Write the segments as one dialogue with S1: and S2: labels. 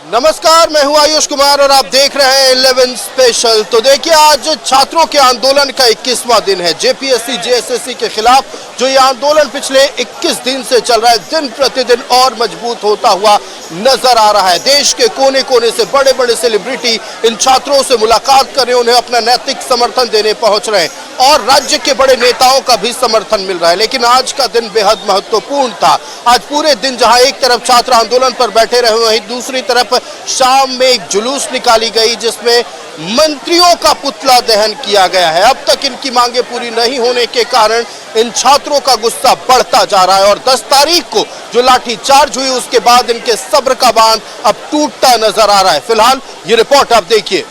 S1: नमस्कार, मैं हूं आयुष कुमार और आप देख रहे हैं 11 स्पेशल। तो देखिए, आज छात्रों के आंदोलन का 21वां दिन है। जेपीएससी जेएसएससी के खिलाफ जो ये आंदोलन पिछले 21 दिन से चल रहा है, दिन प्रतिदिन और मजबूत होता हुआ नजर आ रहा है। देश के कोने कोने से बड़े बड़े सेलिब्रिटी इन छात्रों से मुलाकात कर रहे हैं, उन्हें अपना नैतिक समर्थन देने पहुंच रहे हैं और राज्य के बड़े नेताओं का भी समर्थन मिल रहा है। लेकिन आज का दिन बेहद महत्वपूर्ण था। आज पूरे दिन जहां एक तरफ छात्र आंदोलन पर बैठे रहे, वहीं दूसरी तरफ शाम में एक जुलूस निकाली गई जिसमें मंत्रियों का पुतला दहन किया गया है। अब तक इनकी मांगे पूरी नहीं होने के कारण इन छात्रों का गुस्सा बढ़ता जा रहा है और 10 तारीख को जो लाठीचार्ज हुई उसके बाद इनके सब्र का बांध अब टूटता नजर आ रहा है। फिलहाल ये रिपोर्ट आप देखिए।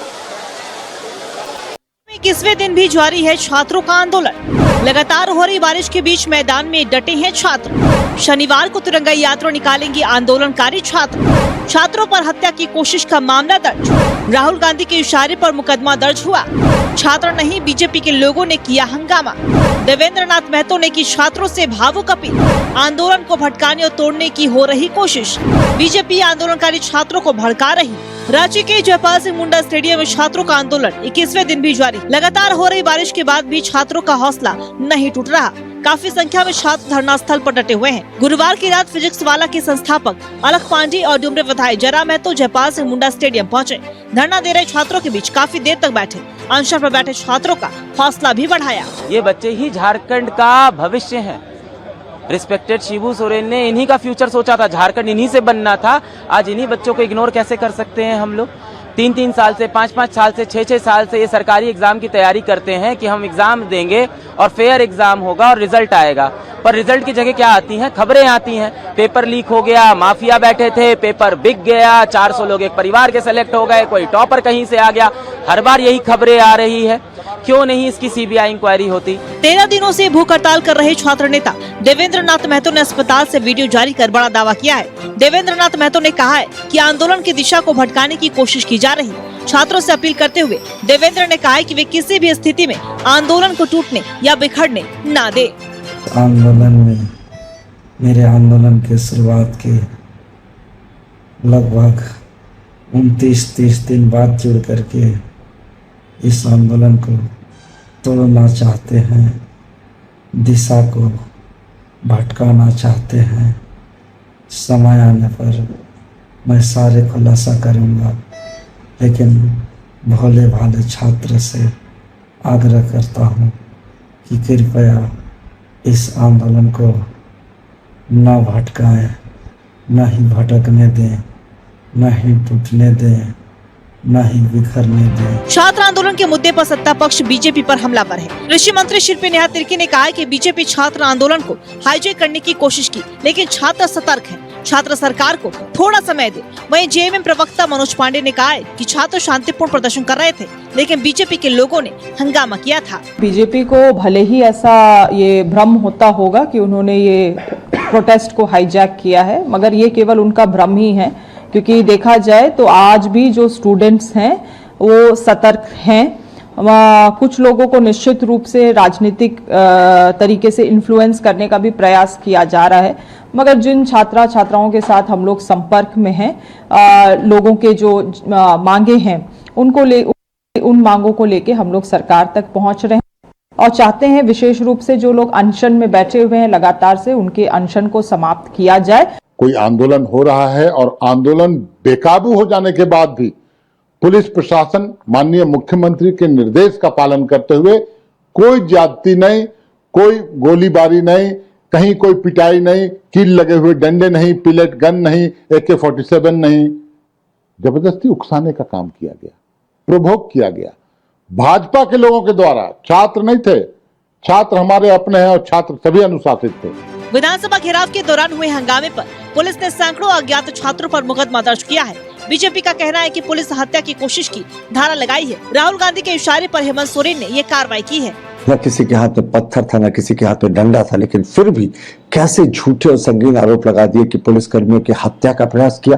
S2: 21वें दिन भी जारी है छात्रों का आंदोलन। लगातार हो रही बारिश के बीच मैदान में डटे हैं छात्र। शनिवार को तिरंगा यात्रा निकालेंगे आंदोलनकारी छात्र। छात्रों पर हत्या की कोशिश का मामला दर्ज। राहुल गांधी के इशारे पर मुकदमा दर्ज हुआ। छात्र नहीं, बीजेपी के लोगों ने किया हंगामा। देवेंद्र नाथ महतो ने की छात्रों से भावुक अपील। आंदोलन को भटकाने और तोड़ने की हो रही कोशिश। बीजेपी आंदोलनकारी छात्रों को भड़का रही। रांची के जयपाल सिंह मुंडा स्टेडियम में छात्रों का आंदोलन 21वें दिन भी जारी। लगातार हो रही बारिश के बाद भी छात्रों का हौसला नहीं टूट रहा। काफी संख्या में छात्र धरना स्थल पर डटे हुए हैं। गुरुवार की रात फिजिक्स वाला के संस्थापक अलख पांडे और डुमरे विधायक जयराम महतो जयपाल सिंह मुंडा स्टेडियम पहुंचे। धरना दे रहे छात्रों के बीच काफी देर तक बैठे। अनशन पर बैठे छात्रों का हौसला भी बढ़ाया।
S3: ये बच्चे ही झारखंड का भविष्य हैं। रिस्पेक्टेड शिबू सोरेन ने इन्हीं का फ्यूचर सोचा था, झारखंड इन्हीं से बनना था। आज इन्हीं बच्चों को इग्नोर कैसे कर सकते हैं हम लोग? 3-3 साल से, 5-5 साल से, 6-6 साल से ये सरकारी एग्जाम की तैयारी करते हैं कि हम एग्जाम देंगे और फेयर एग्जाम होगा और रिजल्ट आएगा। पर रिजल्ट की जगह क्या आती हैं? खबरें आती हैं। पेपर लीक हो गया, माफिया बैठे थे, पेपर बिक गया, 400 लोग एक परिवार के सेलेक्ट हो गए, कोई टॉपर कहीं से आ गया। हर बार यही खबरें आ रही है। क्यों नहीं इसकी सीबीआई इंक्वायरी होती?
S2: 13 दिनों से भूख हड़ताल कर रहे छात्र नेता देवेंद्र नाथ महतो ने अस्पताल से वीडियो जारी कर बड़ा दावा किया है। देवेंद्र नाथ महतो ने कहा है कि आंदोलन की दिशा को भटकाने की कोशिश की जा रही। छात्रों से अपील करते हुए देवेंद्र ने कहा है कि वे किसी भी स्थिति में आंदोलन को टूटने या बिखरने न दे।
S4: आंदोलन में मेरे आंदोलन के शुरुआत के लगभग 29-30 दिन बाद जुड़ करके इस आंदोलन को तोड़ना चाहते हैं, दिशा को भटकाना चाहते हैं। समय आने पर मैं सारे खुलासा करूंगा, लेकिन भोले भाले छात्र से आग्रह करता हूं कि कृपया इस आंदोलन को न भटकाएं, न ही भटकने दें, न ही टूटने दें, न ही बिखरने दें।
S2: छात्र आंदोलन के मुद्दे पर सत्ता पक्ष बीजेपी पर हमलावर है। कृषि मंत्री शिल्पी नेहा तिर्की ने कहा है कि बीजेपी छात्र आंदोलन को हाईजैक करने की कोशिश की, लेकिन छात्र सतर्क हैं। छात्र सरकार को थोड़ा समय दे। वहीं जेएमएम प्रवक्ता मनोज पांडे ने कहा है कि छात्र शांतिपूर्ण प्रदर्शन कर रहे थे, लेकिन बीजेपी के लोगों ने हंगामा किया था।
S5: बीजेपी को भले ही ऐसा ये भ्रम होता होगा कि उन्होंने ये प्रोटेस्ट को हाईजैक किया है, मगर ये केवल उनका भ्रम ही है, क्योंकि देखा जाए तो आज भी जो स्टूडेंट्स हैं वो सतर्क हैं। कुछ लोगों को निश्चित रूप से राजनीतिक तरीके से इन्फ्लुएंस करने का भी प्रयास किया जा रहा है, मगर जिन छात्राओं के साथ हम लोग संपर्क में हैं, लोगों के जो मांगे हैं उन मांगों को लेके हम लोग सरकार तक पहुंच रहे हैं और चाहते हैं विशेष रूप से जो लोग अनशन में बैठे हुए हैं लगातार से, उनके अनशन को समाप्त किया जाए।
S6: कोई आंदोलन हो रहा है और आंदोलन बेकाबू हो जाने के बाद भी पुलिस प्रशासन माननीय मुख्यमंत्री के निर्देश का पालन करते हुए कोई ज्यादती नहीं, कोई गोलीबारी नहीं, कहीं कोई पिटाई नहीं, कील लगे हुए डंडे नहीं, पिलेट गन नहीं, AK-47 नहीं, जबरदस्ती उकसाने का काम किया गया, प्रोवोक किया गया भाजपा के लोगों के द्वारा। छात्र नहीं थे, छात्र हमारे अपने हैं और छात्र सभी अनुशासित थे।
S2: विधानसभा घेराव के दौरान हुए हंगामे पर पुलिस ने सैकड़ों अज्ञात छात्रों पर मुकदमा दर्ज किया है। बीजेपी का कहना है कि पुलिस हत्या की कोशिश की धारा लगाई है। राहुल गांधी के इशारे पर हेमंत सोरेन ने ये कार्रवाई की है।
S7: न किसी के हाथ में पत्थर था, न किसी के हाथ में डंडा था, लेकिन फिर भी कैसे झूठे और संगीन आरोप लगा दिए कि पुलिस कर्मियों की हत्या का प्रयास किया।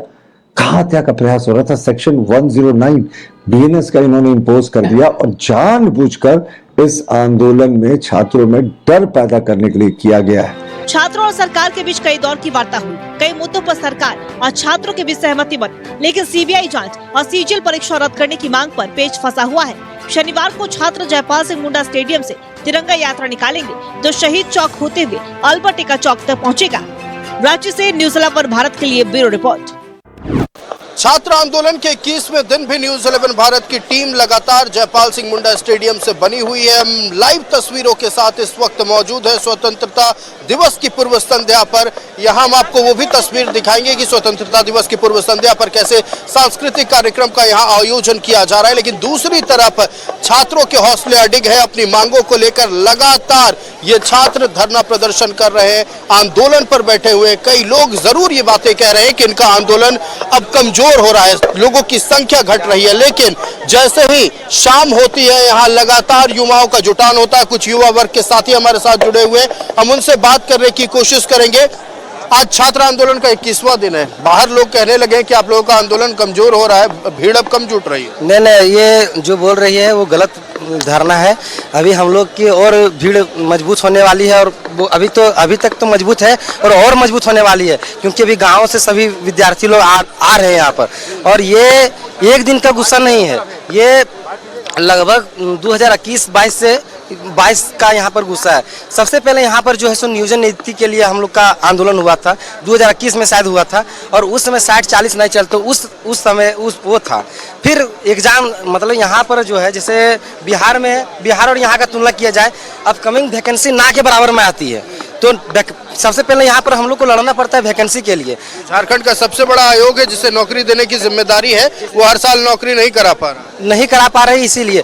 S7: कहाँ हत्या का प्रयास हो रहा था? सेक्शन 109 BNS का इन्होंने इम्पोज कर दिया और जानबूझकर इस आंदोलन में छात्रों में डर पैदा करने के लिए किया गया है।
S2: छात्रों और सरकार के बीच कई दौर की वार्ता हुई। कई मुद्दों पर सरकार और छात्रों के बीच सहमति बनी, लेकिन सीबीआई जांच और सीजीएल परीक्षा रद्द करने की मांग पर पेच फंसा हुआ है। शनिवार को छात्र जयपाल सिंह मुंडा स्टेडियम से तिरंगा यात्रा निकालेंगे, जो शहीद चौक होते हुए अल्बर्ट एक्का चौक तक पहुंचेगा। रांची से न्यूज 11 भारत के लिए ब्यूरो रिपोर्ट।
S1: छात्र आंदोलन के 21वें दिन भी न्यूज 11 भारत की टीम लगातार जयपाल सिंह मुंडा स्टेडियम से बनी हुई है। हम लाइव तस्वीरों के साथ इस वक्त मौजूद है स्वतंत्रता दिवस की पूर्व संध्या पर। यहां हम आपको वो भी तस्वीर दिखाएंगे कि स्वतंत्रता दिवस की पूर्व संध्या पर कैसे सांस्कृतिक कार्यक्रम का यहां आयोजन किया जा रहा है। लेकिन दूसरी तरफ छात्रों के हौसले अडिग है। अपनी मांगों को लेकर लगातार ये छात्र धरना प्रदर्शन कर रहे हैं, आंदोलन पर बैठे हुए। कई लोग जरूर ये बातें कह रहे हैं कि इनका आंदोलन अब कमजोर हो रहा है, लोगों की संख्या घट रही है। लेकिन जैसे ही शाम होती है, यहाँ लगातार युवाओं का जुटान होता है। कुछ युवा वर्ग के साथी हमारे साथ जुड़े हुए, हम उनसे बात करने की कोशिश करेंगे। आज छात्र आंदोलन का 21वां दिन है। बाहर लोग कहने लगे हैं कि आप लोगों का आंदोलन कमजोर हो रहा है, भीड़ अब कम जुट रही है।
S8: नहीं, ये जो बोल रही है वो गलत धारणा है। अभी हम लोग की और भीड़ मजबूत होने वाली है, और वो अभी तक तो मजबूत है और मजबूत होने वाली है, क्योंकि अभी गाँव से सभी विद्यार्थी लोग आ रहे हैं यहाँ पर। और ये एक दिन का गुस्सा नहीं है, ये लगभग 2021-22 का यहाँ पर गुस्सा है। सबसे पहले यहाँ पर जो है सो नियोजन नीति के लिए हम लोग का आंदोलन हुआ था, 2021 में शायद हुआ था, और उस समय 60-40 नहीं चलते, उस समय वो था। फिर एग्जाम, मतलब यहाँ पर जो है, जैसे बिहार और यहाँ का तुलना किया जाए, अपकमिंग वैकेंसी ना के बराबर में आती है। तो सबसे पहले यहाँ पर हम लोग को लड़ना पड़ता है वैकेंसी के लिए।
S1: झारखंड का सबसे बड़ा आयोग है जिसे नौकरी देने की जिम्मेदारी है, वो हर साल नौकरी नहीं करा पा रहा है। इसीलिए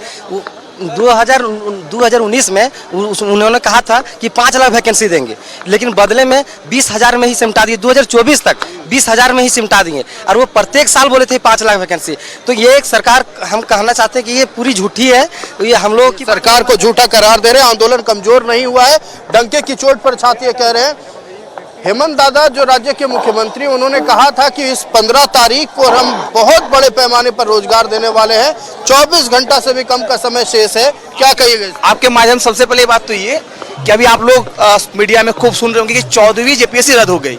S1: 2019 में उन्होंने कहा था कि 5 लाख वैकेंसी देंगे, लेकिन बदले में 20,000 में ही सिमटा दिए। 2024 तक 20,000 में ही सिमटा दिए, और वो प्रत्येक साल बोले थे 5 लाख वैकेंसी। तो ये एक सरकार, हम कहना चाहते हैं कि ये पूरी झूठी है। ये हम लोग की सरकार को झूठा करार दे रहे हैं। आंदोलन कमजोर नहीं हुआ है, डंके की चोट पर छाती कह रहे हैं। हेमंत दादा जो राज्य के मुख्यमंत्री, उन्होंने कहा था कि इस 15 तारीख को हम बहुत बड़े पैमाने पर रोजगार देने वाले हैं। 24 घंटा से भी कम का समय शेष है, क्या कहिएगा?
S9: आपके माध्यम सबसे पहले बात तो ये कि अभी आप लोग मीडिया में खूब सुन रहे होंगे कि 14वीं जेपीएससी रद्द हो गई,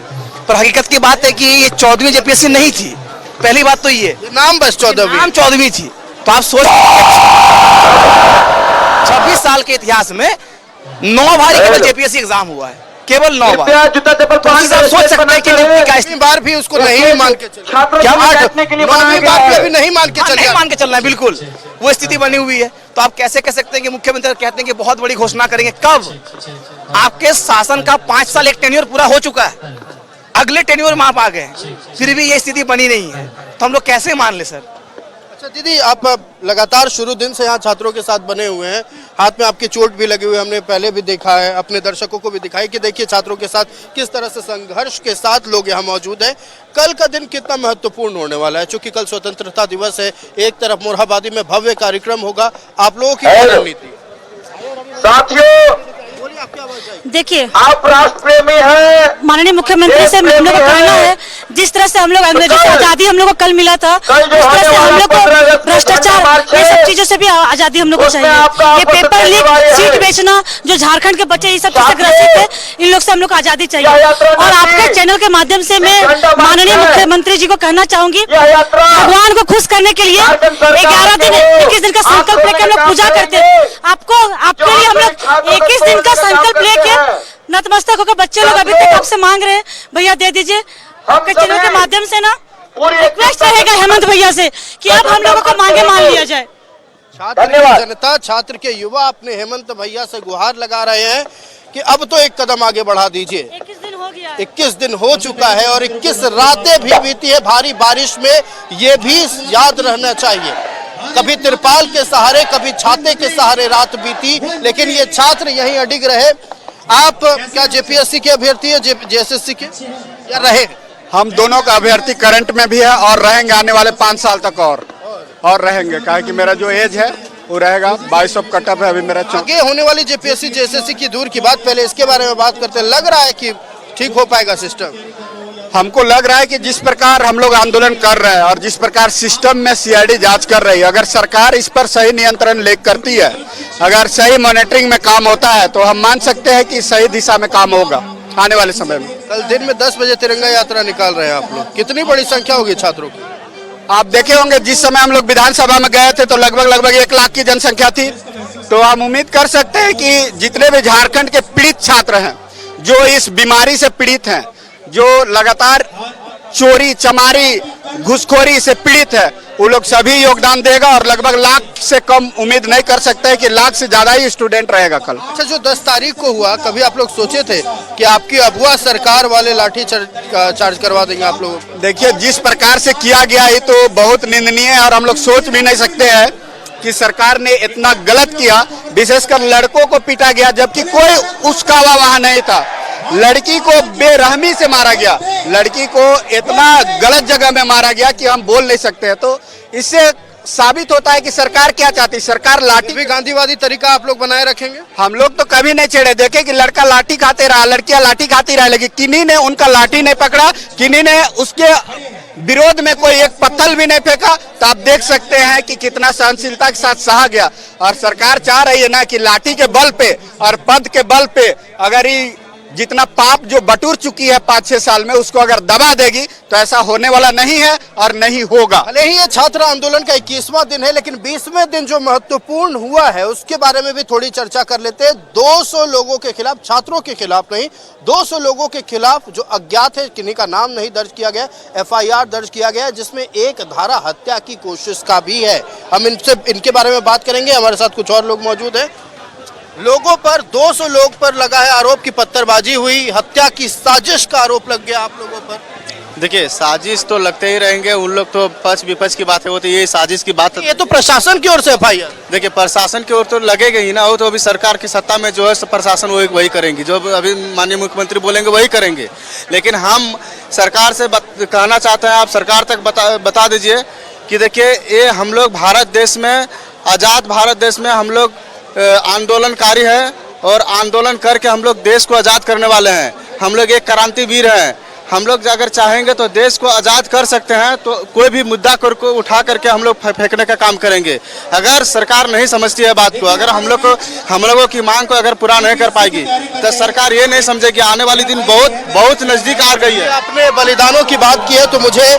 S9: पर हकीकत की बात है कि ये 14वीं जेपीएससी नहीं थी। पहली बात तो ये
S1: नाम बस
S9: 14वीं थी। तो आप सोच, 26 साल के इतिहास में 9 बार केवल जेपीएससी एग्जाम हुआ है, केवल 9 बार। तो सोच सकते हैं कि बार भी उसको नहीं मान के चल, क्या
S1: अभी नहीं मान के
S9: चलना है, बिल्कुल वो स्थिति बनी हुई है। तो आप कैसे कह सकते हैं कि मुख्यमंत्री कहते हैं कि बहुत बड़ी घोषणा करेंगे? कब? आपके शासन का 5 साल एक टेन्योर पूरा हो चुका है, अगले टेन्योर में आप आ गए, फिर भी ये स्थिति बनी नहीं है, तो हम लोग कैसे मान ले सर?
S1: अच्छा दीदी, आप लगातार शुरू दिन से यहाँ छात्रों के साथ बने हुए हैं, हाथ में आपकी चोट भी लगी हुई है, हमने पहले भी देखा है, अपने दर्शकों को भी दिखाई कि देखिए छात्रों के साथ किस तरह से संघर्ष के साथ लोग यहाँ मौजूद हैं। कल का दिन कितना महत्वपूर्ण होने वाला है, क्योंकि कल स्वतंत्रता दिवस है। एक तरफ मोरहाबादी में भव्य कार्यक्रम होगा, आप लोगों की रणनीति?
S10: साथियों,
S11: देखिए,
S10: आप राष्ट्र प्रेमी हैं,
S11: माननीय मुख्यमंत्री से हम लोग को कहना है, जिस तरह से हम लोग अंग्रेजों से आजादी हम लोग को कल मिला था, उस तरह से हम लोग को भ्रष्टाचार, ये सब चीजों से भी आजादी हम लोग को चाहिए। ये पेपर लीक, सीट बेचना, जो झारखंड के बच्चे ये सब चीज से ग्रसित है, इन लोग से हम लोग को आजादी चाहिए। और आपके चैनल के माध्यम से मैं माननीय मुख्यमंत्री जी को कहना चाहूंगी, भगवान को खुश करने के लिए 11 दिन 21 दिन का संकल्प लेकर हम लोग पूजा करते हैं। आपके लिए हम लोग 21 दिन का संकल्प लेके नतमस्तक होकर बच्चे लोग अभी तक आपसे मांग रहे हैं, भैया दे दीजिए। आपके चैनल के माध्यम से ना रिक्वेस्ट रहेगा हेमंत भैया से कि अब हम लोगों को मांगे मान लिया जाए।
S1: छात्र की जनता, छात्र के युवा अपने हेमंत भैया से गुहार लगा रहे हैं कि अब तो एक कदम आगे बढ़ा दीजिए।
S11: 21 दिन हो गया,
S1: 21 दिन हो चुका है और 21 रातें भी बीती है भारी बारिश में, ये भी याद रहना चाहिए। कभी तिरपाल के सहारे, कभी छाते के सहारे रात बीती, लेकिन ये छात्र यहीं अडिग रहे। आप क्या जेपीएससी के अभ्यर्थी है, जेएसएससी के, या रहे?
S12: हम दोनों का अभ्यर्थी करंट में भी है और रहेंगे आने वाले 5 साल तक और रहेंगे, कहा कि मेरा जो एज है वो रहेगा 22 ऑफ कटअप है अभी मेरा।
S1: आगे होने वाली जेपीएससी जेएसएससी की दूर की बात, पहले इसके बारे में बात करते हैं। लग रहा है कि ठीक हो पाएगा सिस्टम?
S12: हमको लग रहा है कि जिस प्रकार हम लोग आंदोलन कर रहे हैं और जिस प्रकार सिस्टम में सीआईडी जांच कर रही है, अगर सरकार इस पर सही नियंत्रण ले करती है, अगर सही मॉनिटरिंग में काम होता है, तो हम मान सकते हैं कि सही दिशा में काम होगा। आने वाले समय में।
S1: कल दिन में 10 बजे तिरंगा यात्रा निकाल रहे हैं आप लोग, कितनी बड़ी संख्या होगी छात्रों की?
S12: आप देखे होंगे जिस समय हम लोग विधानसभा में गए थे तो लगभग 1 लाख की जनसंख्या थी। तो हम उम्मीद कर सकते हैं कि जितने भी झारखंड के पीड़ित छात्र हैं, जो इस बीमारी से पीड़ित हैं, जो लगातार चोरी चमारी घुसखोरी से पीड़ित है, वो लोग सभी योगदान देगा और लगभग लाख से कम उम्मीद नहीं कर सकते हैं कि लाख से ज्यादा ही स्टूडेंट रहेगा कल।
S1: अच्छा, जो 10 तारीख को हुआ, कभी आप लोग सोचे थे कि आपकी अगुआ सरकार वाले लाठी चार्ज करवा देंगे आप लोग?
S12: देखिए, जिस प्रकार से किया गया ये तो बहुत निंदनीय है और हम लोग सोच भी नहीं सकते हैं कि सरकार ने इतना गलत किया। विशेषकर लड़कों को पीटा गया जबकि कोई उसका वहां नहीं था। लड़की को बेरहमी से मारा गया, लड़की को इतना गलत जगह में मारा गया कि हम बोल नहीं सकते हैं। तो इससे साबित होता है कि सरकार क्या चाहती है। सरकार लाठी
S1: भी गांधीवादी तरीका आप लोग बनाए रखेंगे?
S12: हम लोग तो कभी नहीं छेड़े। देखे कि लड़का लाठी खाते रहा, लड़कियां लाठी खाती रहा, लेकिन किन्हीं ने उनका लाठी नहीं पकड़ा, किन्हीं ने उसके विरोध में कोई एक पत्थर भी नहीं फेंका। तो आप देख सकते हैं कि कितना सहनशीलता के साथ सहा गया। और सरकार चाह रही है ना कि लाठी के बल पे और पद के बल पे अगर ये जितना पाप जो बटूर चुकी है 5-6 साल में, उसको अगर दबा देगी तो ऐसा होने वाला नहीं है और नहीं होगा।
S1: भले ही ये छात्र आंदोलन का 21वां दिन है, लेकिन 20वें दिन जो महत्वपूर्ण हुआ है उसके बारे में भी थोड़ी चर्चा कर लेते हैं। 200 लोगों के खिलाफ, छात्रों के खिलाफ नहीं, 200 लोगों के खिलाफ जो अज्ञात है, किन्हीं का नाम नहीं दर्ज किया गया, FIR दर्ज किया गया, जिसमें एक धारा हत्या की कोशिश का भी है। हम इनके बारे में बात करेंगे। हमारे साथ कुछ और लोग मौजूद हैं। लोगों पर, 200 लोग पर लगा है आरोप की पत्थरबाजी हुई, हत्या की साजिश का आरोप लग गया आप लोगों पर।
S13: देखिए, साजिश तो लगते ही रहेंगे, उन लोग तो पक्ष विपक्ष की बातें होती है, ये साजिश की बात।
S1: ये तो प्रशासन की ओर से FIR।
S13: देखिए, प्रशासन की ओर तो लगेगा ही ना, वो तो अभी सरकार की सत्ता में जो है प्रशासन वही करेंगे, जो अभी माननीय मुख्यमंत्री बोलेंगे वही करेंगे। लेकिन हम सरकार से कहना चाहते हैं, आप सरकार तक बता दीजिए कि देखिए, ये हम लोग भारत देश में, आज़ाद भारत देश में हम लोग आंदोलनकारी है और आंदोलन करके हम लोग देश को आज़ाद करने वाले हैं। हम लोग एक क्रांतिवीर हैं। हम लोग अगर चाहेंगे तो देश को आज़ाद कर सकते हैं। तो कोई भी मुद्दा को उठा करके हम लोग फेंकने का काम करेंगे। अगर सरकार नहीं समझती है बात को, अगर हम लोगों की मांग को अगर पूरा नहीं कर पाएगी तो सरकार ये नहीं समझेगी आने वाली दिन बहुत नज़दीक आ गई है।
S1: आपने बलिदानों की बात की है तो मुझे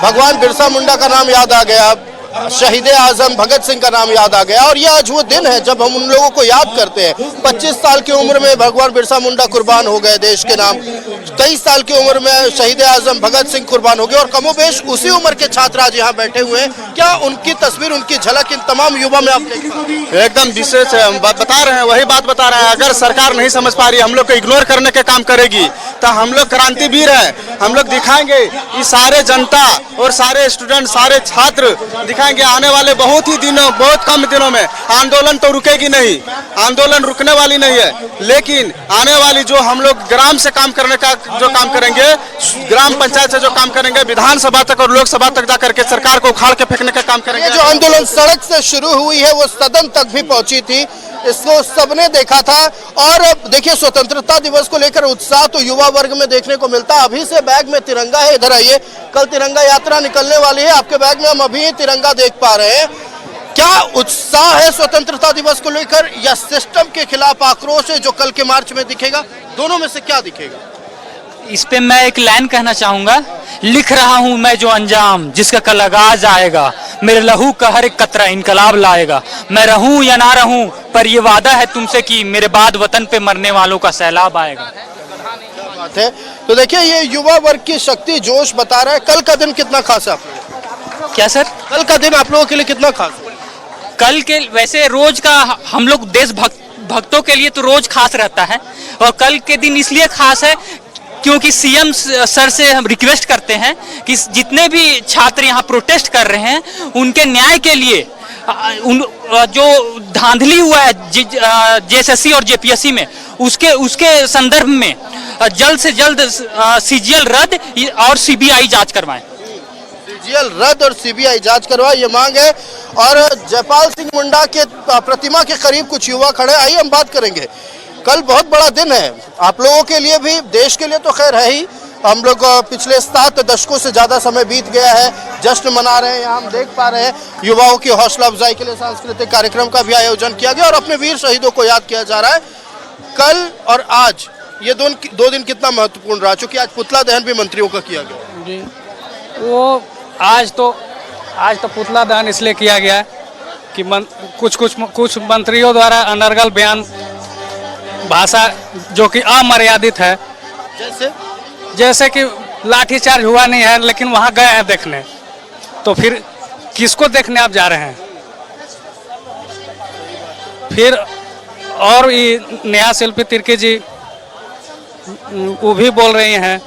S1: भगवान बिरसा मुंडा का नाम याद आ गया, शहीद आजम भगत सिंह का नाम याद आ गया। और ये आज वो दिन है जब हम उन लोगों को याद करते हैं। 25 साल की उम्र में भगवान बिरसा मुंडा कुर्बान हो गए देश के नाम। 23 साल की उम्र में शहीद आजम भगत सिंह कुर्बान हो गए और कमोबेश उसी उम्र के छात्र आज यहाँ बैठे हुए हैं। क्या उनकी तस्वीर, उनकी झलक इन तमाम युवा में आप देख पाए?
S13: एकदम विशेष है, हम बता रहे हैं, वही बात बता रहे हैं। अगर सरकार नहीं समझ पा रही, हम लोग को इग्नोर करने के काम करेगी तो हम लोग क्रांतिवीर हैं। हम लोग दिखाएंगे, ये सारे जनता और सारे स्टूडेंट, सारे छात्र दिखाएंगे आने वाले बहुत कम दिनों में। आंदोलन तो रुकेगी नहीं, आंदोलन रुकने वाली नहीं है, लेकिन आने वाली जो हम लोग ग्राम से काम करने का जो काम करेंगे, ग्राम पंचायत से जो काम करेंगे, विधानसभा तक और लोकसभा तक जा करके सरकार को उखाड़ के फेंकने का काम करेंगे।
S1: जो आंदोलन सड़क से शुरू हुई है वो सदन तक भी पहुंची थी, इसको सबने देखा था। और देखिए, स्वतंत्रता दिवस को लेकर उत्साह तो युवा वर्ग में देखने को मिलता है। अभी से बैग में तिरंगा है, इधर आइए, कल तिरंगा यात्रा निकलने वाली है। आपके बैग में हम अभी तिरंगा देख पा रहे हैं। क्या उत्साह है स्वतंत्रता दिवस को लेकर या सिस्टम के खिलाफ आक्रोश है जो कल के मार्च में दिखेगा? दोनों में से क्या दिखेगा?
S14: इस पे मैं एक लाइन कहना चाहूंगा, लिख रहा हूं मैं जो अंजाम जिसका कल आगाज आएगा, मेरे लहू का हर एक कतरा इनकलाब लाएगा। मैं रहूं या ना रहूं पर ये वादा है तुमसे कि मेरे बाद वतन पे मरने वालों का सैलाब आएगा।
S1: बात है। तो देखिए, ये युवा वर्ग की शक्ति, जोश बता रहा है। कल का दिन कितना खास है आप लोग?
S14: क्या सर?
S1: कल का दिन आप लोगों के लिए कितना खास है?
S14: कल के वैसे रोज का हम लोग भक्तों के लिए तो रोज खास रहता है, और कल के दिन इसलिए खास है क्योंकि सीएम सर से हम रिक्वेस्ट करते हैं कि जितने भी छात्र यहाँ प्रोटेस्ट कर रहे हैं उनके न्याय के लिए जो धांधली हुआ है JSSC और JPSC में, उसके संदर्भ में जल्द से जल्द CGL रद्द और CBI जांच करवाएं।
S1: CGL रद्द और CBI जांच करवाएं, ये मांग है। और जयपाल सिंह मुंडा के प्रतिमा के करीब कुछ युवा खड़े, आइए हम बात करेंगे। कल बहुत बड़ा दिन है आप लोगों के लिए भी, देश के लिए तो खैर है ही। हम लोग पिछले 7 दशकों से ज़्यादा समय बीत गया है, जश्न मना रहे हैं। यहाँ हम देख पा रहे हैं युवाओं की हौसला अफजाई के लिए सांस्कृतिक कार्यक्रम का भी आयोजन किया गया और अपने वीर शहीदों को याद किया जा रहा है। कल और आज ये दो दिन कितना महत्वपूर्ण रहा, चूंकि आज पुतला दहन भी मंत्रियों का किया गया।
S15: जी, वो आज तो पुतला दहन इसलिए किया गया है कि कुछ मंत्रियों द्वारा अनर्गल बयान, भाषा जो कि अमर्यादित है, जैसे कि लाठीचार्ज हुआ नहीं है लेकिन वहां गए हैं देखने, तो फिर किसको देखने आप जा रहे हैं? फिर और ये नेहा शिल्पी तिर्की जी वो भी बोल रही हैं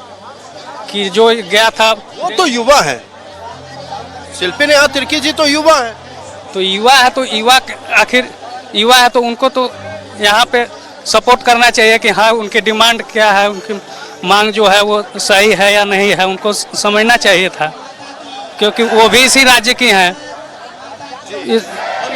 S15: कि जो गया था
S1: वो तो युवा है, शिल्पी नेहा तिर्की जी तो युवा है।
S15: तो युवा है तो आखिर युवा है तो उनको तो यहाँ पे सपोर्ट करना चाहिए कि हाँ उनकी डिमांड क्या है, उनकी मांग जो है वो सही है या नहीं है, उनको समझना चाहिए था, क्योंकि वो भी इसी राज्य की हैं,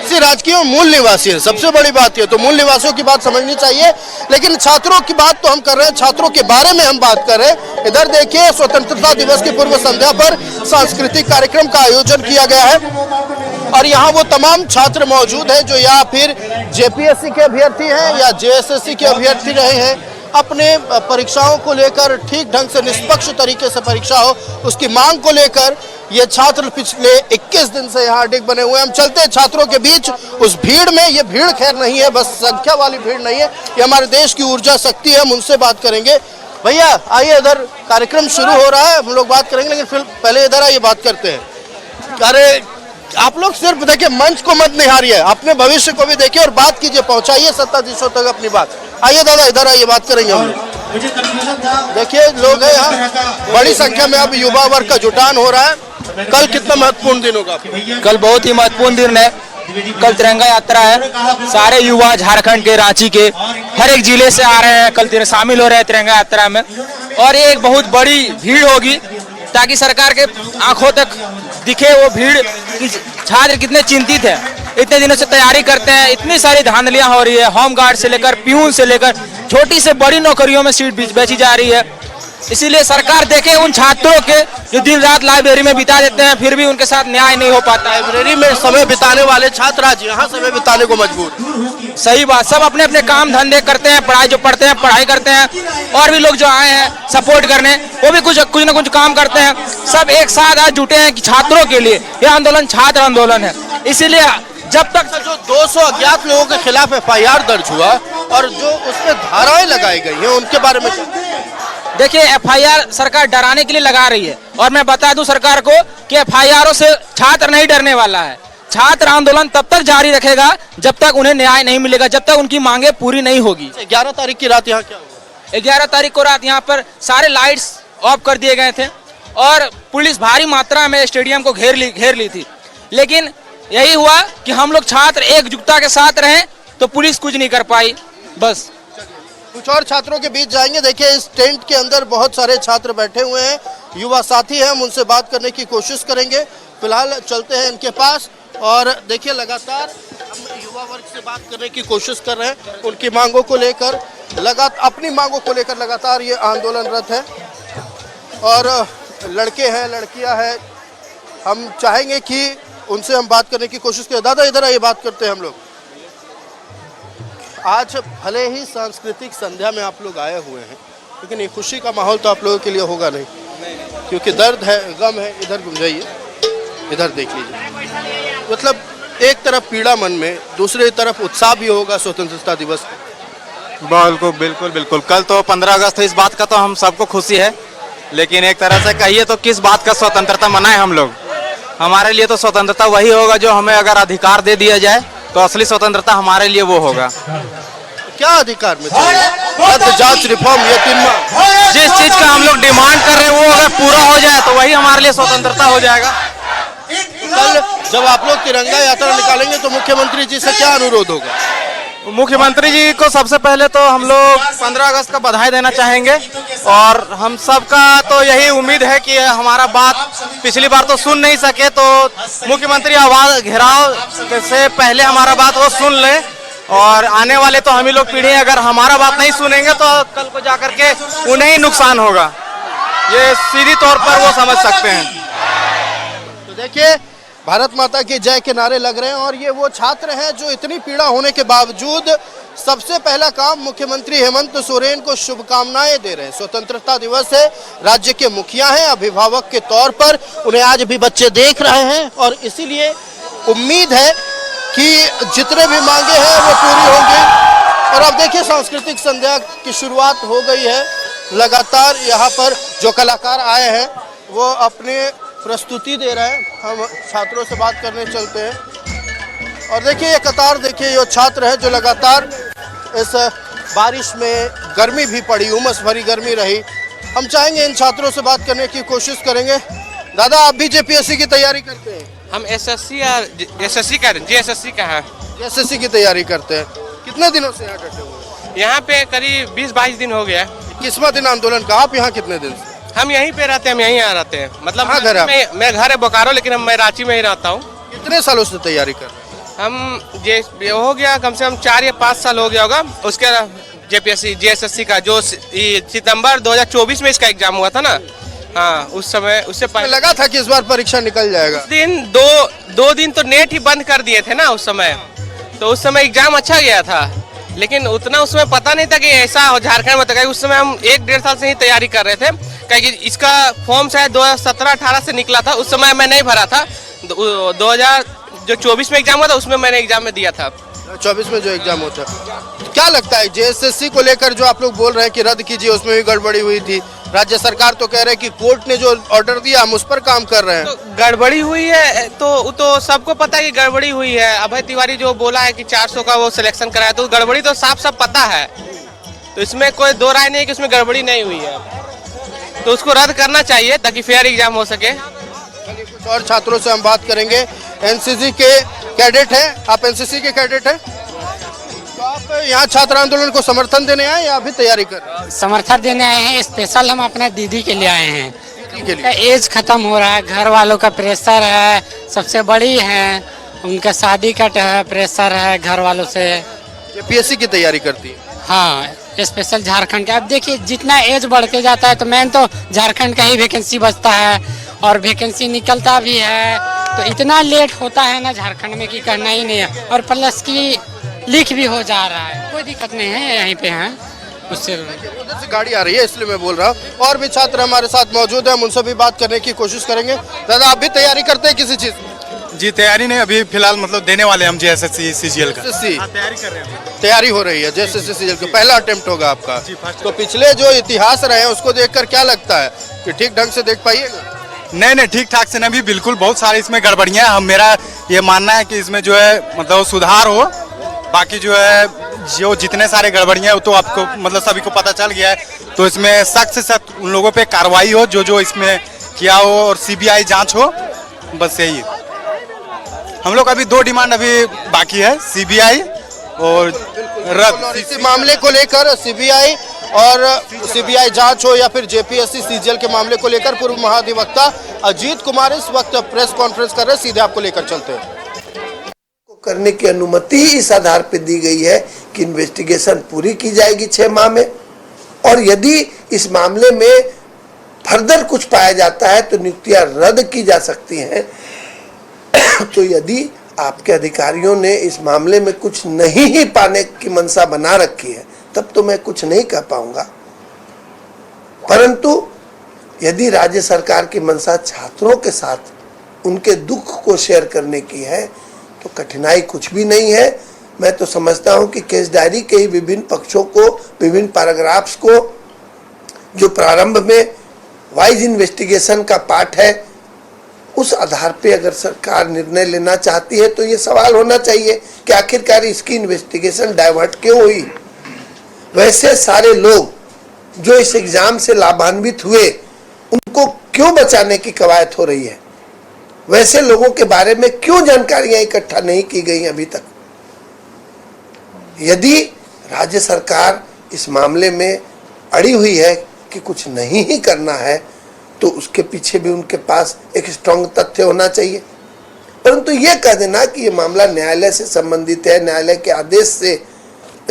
S1: इसी राज्य की मूल निवासी है। सबसे बड़ी बात ये तो मूल निवासियों की बात समझनी चाहिए। लेकिन छात्रों की बात तो हम कर रहे हैं, छात्रों के बारे में हम बात कर रहे हैं। इधर देखिए, स्वतंत्रता दिवस की पूर्व संध्या पर सांस्कृतिक कार्यक्रम का आयोजन किया गया है और यहाँ वो तमाम छात्र मौजूद हैं जो या फिर जेपीएससी के अभ्यर्थी हैं या जेएसएससी के अभ्यर्थी रहे हैं। अपने परीक्षाओं को लेकर ठीक ढंग से निष्पक्ष तरीके से परीक्षा हो, उसकी मांग को लेकर ये छात्र पिछले 21 दिन से यहाँ अडिग बने हुए हैं। हम चलते हैं छात्रों के बीच, उस भीड़ में। ये भीड़ खैर नहीं है, बस संख्या वाली भीड़ नहीं है, ये हमारे देश की ऊर्जा शक्ति है। हम उनसे बात करेंगे। भैया आइए, इधर कार्यक्रम शुरू हो रहा है, हम लोग बात करेंगे, लेकिन फिर पहले इधर आइए बात करते हैं। अरे आप लोग सिर्फ देखिए, मंच को मत निहारिए, अपने भविष्य को भी देखिए और बात कीजिए, पहुंचाइए सत्ताधीशों तक अपनी बात। आइए दादा, इधर आइए, बात करेंगे हम लोग। देखिए लोग हैं यहाँ, बड़ी संख्या में अब युवा वर्ग का जुटान हो रहा है। कल कितना महत्वपूर्ण दिन होगा?
S8: कल बहुत ही महत्वपूर्ण दिन है। कल तिरंगा यात्रा है, सारे युवा झारखंड के, रांची के, हर एक जिले से आ रहे हैं, कल शामिल हो रहे हैं तिरंगा यात्रा में। और ये एक बहुत बड़ी भीड़ होगी ताकि सरकार के आंखों तक दिखे वो भीड़ कि छात्र कितने चिंतित है, इतने दिनों से तैयारी करते हैं, इतनी सारी धांधलियां हो रही है, होम गार्ड से लेकर प्यून से लेकर छोटी से बड़ी नौकरियों में सीट बेची जा रही है। इसीलिए सरकार देखे उन छात्रों के जो दिन रात लाइब्रेरी में बिता देते हैं, फिर भी उनके साथ न्याय नहीं हो पाता।
S1: लाइब्रेरी में समय बिताने वाले छात्र आज यहाँ समय बिताने को मजबूर।
S8: सही बात, सब अपने अपने काम धंधे करते हैं, पढ़ाई जो पढ़ते हैं पढ़ाई करते हैं, और भी लोग जो आए हैं सपोर्ट करने वो भी कुछ न कुछ काम करते हैं। सब एक साथ आज जुटे हैं कि छात्रों के लिए यह आंदोलन छात्र आंदोलन है। इसीलिए जब तक
S1: जो 200 अज्ञात लोगों के खिलाफ FIR दर्ज हुआ और जो उसमें धाराएं लगाई गई हैं, उनके बारे में
S8: देखिए, FIR सरकार डराने के लिए लगा रही है। और मैं बता दूं सरकार को कि FIR से छात्र नहीं डरने वाला है। छात्र आंदोलन तब तक जारी रखेगा जब तक उन्हें न्याय नहीं मिलेगा, जब तक उनकी मांगे पूरी नहीं होगी।
S1: 11 तारीख की रात यहाँ क्या हुआ?
S8: 11 तारीख को रात यहाँ पर सारे लाइट्स ऑफ कर दिए गए थे और पुलिस भारी मात्रा में स्टेडियम को घेर ली थी। लेकिन यही हुआ कि हम लोग छात्र एकजुटता के साथ रहे तो पुलिस कुछ नहीं कर पाई। बस
S1: कुछ और छात्रों के बीच जाएंगे। देखिए, इस टेंट के अंदर बहुत सारे छात्र बैठे हुए हैं, युवा साथी हैं, हम उनसे बात करने की कोशिश करेंगे। फिलहाल चलते हैं इनके पास और देखिए, लगातार हम युवा वर्ग से बात करने की कोशिश कर रहे हैं, उनकी मांगों को लेकर अपनी मांगों को लेकर लगातार ये आंदोलनरत है। और लड़के हैं, लड़कियां हैं, हम चाहेंगे कि उनसे हम बात करने की कोशिश करें। दादा इधर आइए, बात करते हैं हम लोग। आज भले ही सांस्कृतिक संध्या में आप लोग आए हुए हैं, लेकिन ये खुशी का माहौल तो आप लोगों के लिए होगा नहीं, क्योंकि दर्द है, गम है। इधर घूम जाइए, इधर देख लीजिए। मतलब एक तरफ पीड़ा मन में, दूसरी तरफ उत्साह भी होगा स्वतंत्रता दिवस।
S16: बिल्कुल बिल्कुल बिल्कुल। कल तो 15 अगस्त है, इस बात का तो हम सबको खुशी है, लेकिन एक तरह से कहिए तो किस बात का स्वतंत्रता मनाएं हम लोग? हमारे लिए तो स्वतंत्रता वही होगा जो हमें अगर अधिकार दे दिया जाए, तो असली स्वतंत्रता हमारे लिए वो होगा।
S1: क्या अधिकार में चाहिए? जांच रिफॉर्म, ये 3 माह
S16: जिस चीज का हम लोग डिमांड कर रहे हैं वो अगर पूरा हो जाए तो वही हमारे लिए स्वतंत्रता हो जाएगा।
S1: कल जब आप लोग तिरंगा यात्रा निकालेंगे तो मुख्यमंत्री जी से क्या अनुरोध होगा?
S16: मुख्यमंत्री जी को सबसे पहले तो हम लोग 15 अगस्त का बधाई देना चाहेंगे और हम सबका तो यही उम्मीद है कि हमारा बात पिछली बार तो सुन नहीं सके, तो मुख्यमंत्री आवाज घेराव से पहले हमारा बात वो सुन ले और आने वाले तो हम ही लोग पीढ़ी अगर हमारा बात नहीं सुनेंगे तो कल को जाकर के उन्हें ही नुकसान होगा। ये सीधी तौर पर वो समझ सकते हैं।
S1: तो देखिए, भारत माता की जय के नारे लग रहे हैं और ये वो छात्र हैं जो इतनी पीड़ा होने के बावजूद सबसे पहला काम मुख्यमंत्री हेमंत सोरेन को शुभकामनाएं दे रहे हैं। स्वतंत्रता दिवस है, राज्य के मुखिया हैं, अभिभावक के तौर पर उन्हें आज भी बच्चे देख रहे हैं और इसीलिए उम्मीद है कि जितने भी मांगे हैं वो पूरी होंगी। और अब देखिए सांस्कृतिक संध्या की शुरुआत हो गई है। लगातार यहाँ पर जो कलाकार आए हैं वो अपने प्रस्तुति दे रहे हैं। हम छात्रों से बात करने चलते हैं और देखिए ये कतार, देखिए ये छात्र है जो लगातार इस बारिश में, गर्मी भी पड़ी, उमस भरी गर्मी रही। हम चाहेंगे इन छात्रों से बात करने की कोशिश करेंगे। दादा, आप भी जेपीएससी की तैयारी करते हैं?
S17: हम एसएससी का जेएसएससी का है।
S1: जेएसएससी की तैयारी करते हैं। कितने दिनों से यहाँ डटे हुए?
S17: यहाँ पे करीब 20-22 दिन हो गया।
S1: किसवां दिन आंदोलन का? आप यहाँ कितने दिन से?
S17: हम यहीं पे रहते हैं, हम यहीं यहाँ रहते हैं। मतलब
S1: घर है?
S17: मैं घर है बोकारो, लेकिन मैं रांची में ही रहता हूँ।
S1: कितने सालों से तैयारी कर रहे हैं?
S17: हम हो गया कम से कम 4 या 5 साल हो गया होगा। उसके जेपीएससी जेएसएससी का जो सितंबर 2024 में इसका एग्जाम हुआ था ना, हाँ उस समय, उससे पहले
S1: लगा था कि इस बार परीक्षा निकल जाएगा।
S17: उस दिन दो दिन तो नेट ही बंद कर दिए थे ना उस समय, तो उस समय एग्जाम अच्छा गया था, लेकिन उतना उसमें पता नहीं था कि ऐसा झारखंड में होता। उस समय हम 1-1.5 साल से ही तैयारी कर रहे थे, क्योंकि इसका फॉर्म शायद 2017-18 से निकला था। उस समय मैं नहीं भरा था। 2024 में एग्जाम हुआ था, उसमें मैंने एग्जाम में दिया था।
S1: 24 में जो एग्जाम होता है, क्या लगता है जेएसएससी को लेकर जो आप लोग बोल रहे हैं कि रद्द कीजिए, उसमें भी गड़बड़ी हुई थी? राज्य सरकार तो कह रहे हैं कि कोर्ट ने जो ऑर्डर दिया हम उस पर काम कर रहे हैं।
S17: तो गड़बड़ी हुई है तो सबको पता है कि गड़बड़ी हुई है। अभय तिवारी जो बोला है कि 400 का वो सिलेक्शन कराया, तो गड़बड़ी तो साफ पता है। तो इसमें कोई दो राय नहीं कि उसमें गड़बड़ी नहीं हुई है, तो उसको रद्द करना चाहिए ताकि फेयर एग्जाम हो सके।
S1: कुछ और छात्रों से हम बात करेंगे। एनसीसी के कैडेट हैं, आप एनसीसी के कैडेट हैं, तो आप यहाँ छात्र आंदोलन को समर्थन देने आए या अभी तैयारी कर रहे हैं?
S18: समर्थन देने आए हैं। स्पेशल हम अपने दीदी के लिए आए हैं।
S1: के लिए
S18: एज खत्म हो रहा है, घर वालों का प्रेशर है, सबसे बड़ी है, उनका शादी का प्रेशर है घर वालों से।
S1: जेपीएससी की तैयारी करती है?
S18: हाँ, स्पेशल झारखंड का। अब देखिए जितना एज बढ़ते जाता है तो मेन तो झारखंड का ही वैकेंसी बचता है और वैकेंसी निकलता भी है, तो इतना लेट होता है ना झारखंड में कि कहना ही नहीं है। और प्लस की लीक भी हो जा रहा है, कोई दिक्कत नहीं है, यहीं पे हैं। उससे
S1: उधर से गाड़ी आ रही है इसलिए मैं बोल रहा हूँ। और भी छात्र हमारे साथ मौजूद हैं, हम उनसे भी बात करने की कोशिश करेंगे। दादा, आप भी तैयारी करते हैं किसी चीज?
S19: जी तैयारी नहीं, अभी फिलहाल मतलब देने वाले हम जेएसएससी सीजीएल का
S1: तैयारी कर रहे हैं। तैयारी हो रही है जेएसएससी सीजीएल का, पहला अटेम्प्ट होगा आपका। तो पिछले जो इतिहास रहे हैं उसको देखकर क्या लगता है कि ठीक ढंग से देख पाइएगा?
S19: नहीं, ठीक ठाक से नहीं, भी बिल्कुल बहुत सारी इसमें गड़बड़ियां हैं। मेरा ये मानना है कि इसमें जो है मतलब सुधार हो। बाकी जो है जो जितने सारे गड़बड़ियां हैं वो तो आपको मतलब सभी को पता चल गया है, तो इसमें सख्त से सख्त उन लोगों पे कार्रवाई हो जो इसमें किया हो, और सीबीआई जांच हो, बस यही। हम लोग अभी 2 डिमांड अभी बाकी है, सीबीआई और रद्द।
S1: इसी मामले को लेकर सीबीआई जांच हो या फिर जेपीएससी सीजीएल के मामले को लेकर पूर्व महाधिवक्ता अजीत कुमार इस वक्त प्रेस कॉन्फ्रेंस कर रहे हैं। सीधे आपको लेकर चलते हैं।
S20: करने की अनुमति इस आधार पर दी गई है कि इन्वेस्टिगेशन पूरी की जाएगी 6 माह में, और यदि इस मामले में फर्दर कुछ पाया जाता है तो नियुक्तियां रद्द की जा सकती हैं। तो यदि आपके अधिकारियों ने इस मामले में कुछ नहीं ही पाने की मंशा बना रखी है तब तो मैं कुछ नहीं कह पाऊंगा, परंतु यदि राज्य सरकार की मंशा छात्रों के साथ उनके दुख को शेयर करने की है तो कठिनाई कुछ भी नहीं है। मैं तो समझता हूं कि केस डायरी के ही विभिन्न पक्षों को, विभिन्न पैराग्राफ्स को, जो प्रारंभ में वाइज इन्वेस्टिगेशन का पार्ट है, उस आधार पे अगर सरकार निर्णय लेना चाहती है तो ये सवाल होना चाहिए कि आखिरकार इसकी इन्वेस्टिगेशन डाइवर्ट क्यों हुई। वैसे सारे लोग जो इस एग्जाम से लाभान्वित हुए उनको क्यों बचाने की कवायद हो रही है? वैसे लोगों के बारे में क्यों जानकारियां इकट्ठा नहीं की गई अभी तक? यदि राज्य सरकार इस मामले में अड़ी हुई है कि कुछ नहीं ही करना है तो उसके पीछे भी उनके पास एक स्ट्रॉन्ग तथ्य होना चाहिए। परंतु ये कह देना कि ये मामला न्यायालय से संबंधित है, न्यायालय के आदेश से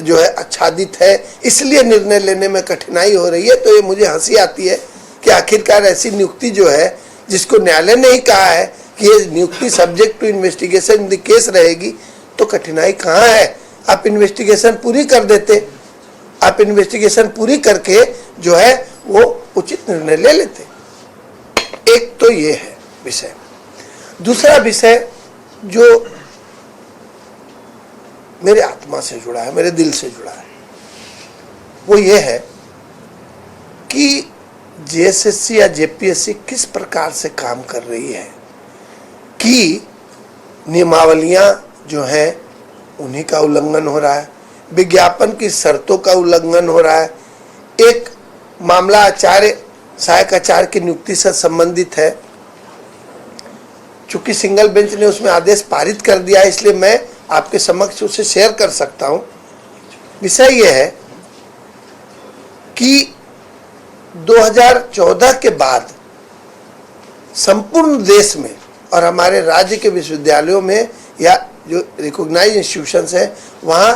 S20: जो है आच्छादित है, इसलिए निर्णय लेने में कठिनाई हो रही है, तो ये मुझे हंसी आती है कि आखिरकार ऐसी नियुक्ति जो है जिसको न्यायालय ने ही कहा है कि ये नियुक्ति subject to investigation the case रहेगी तो कठिनाई कहाँ है? आप इन्वेस्टिगेशन पूरी कर देते, आप इन्वेस्टिगेशन पूरी करके जो है वो उचित निर्णय ले लेते। एक तो ये है विषय। दूसरा विषय जो मेरे आत्मा से जुड़ा है, मेरे दिल से जुड़ा है, वो ये है कि जेएसएससी या जेपीएससी किस प्रकार से काम कर रही है कि नियमावलियां जो है उन्हीं का उल्लंघन हो रहा है, विज्ञापन की शर्तों का उल्लंघन हो रहा है। एक मामला आचार्य, सहायक आचार्य की नियुक्ति से संबंधित है, चूंकि सिंगल बेंच ने उसमें आदेश पारित कर दिया है, इसलिए मैं आपके समक्ष उसे शेयर कर सकता हूं। विषय यह है कि 2014 के बाद संपूर्ण देश में और हमारे राज्य के विश्वविद्यालयों में या जो रिकॉग्नाइज्ड इंस्टीट्यूशंस है वहाँ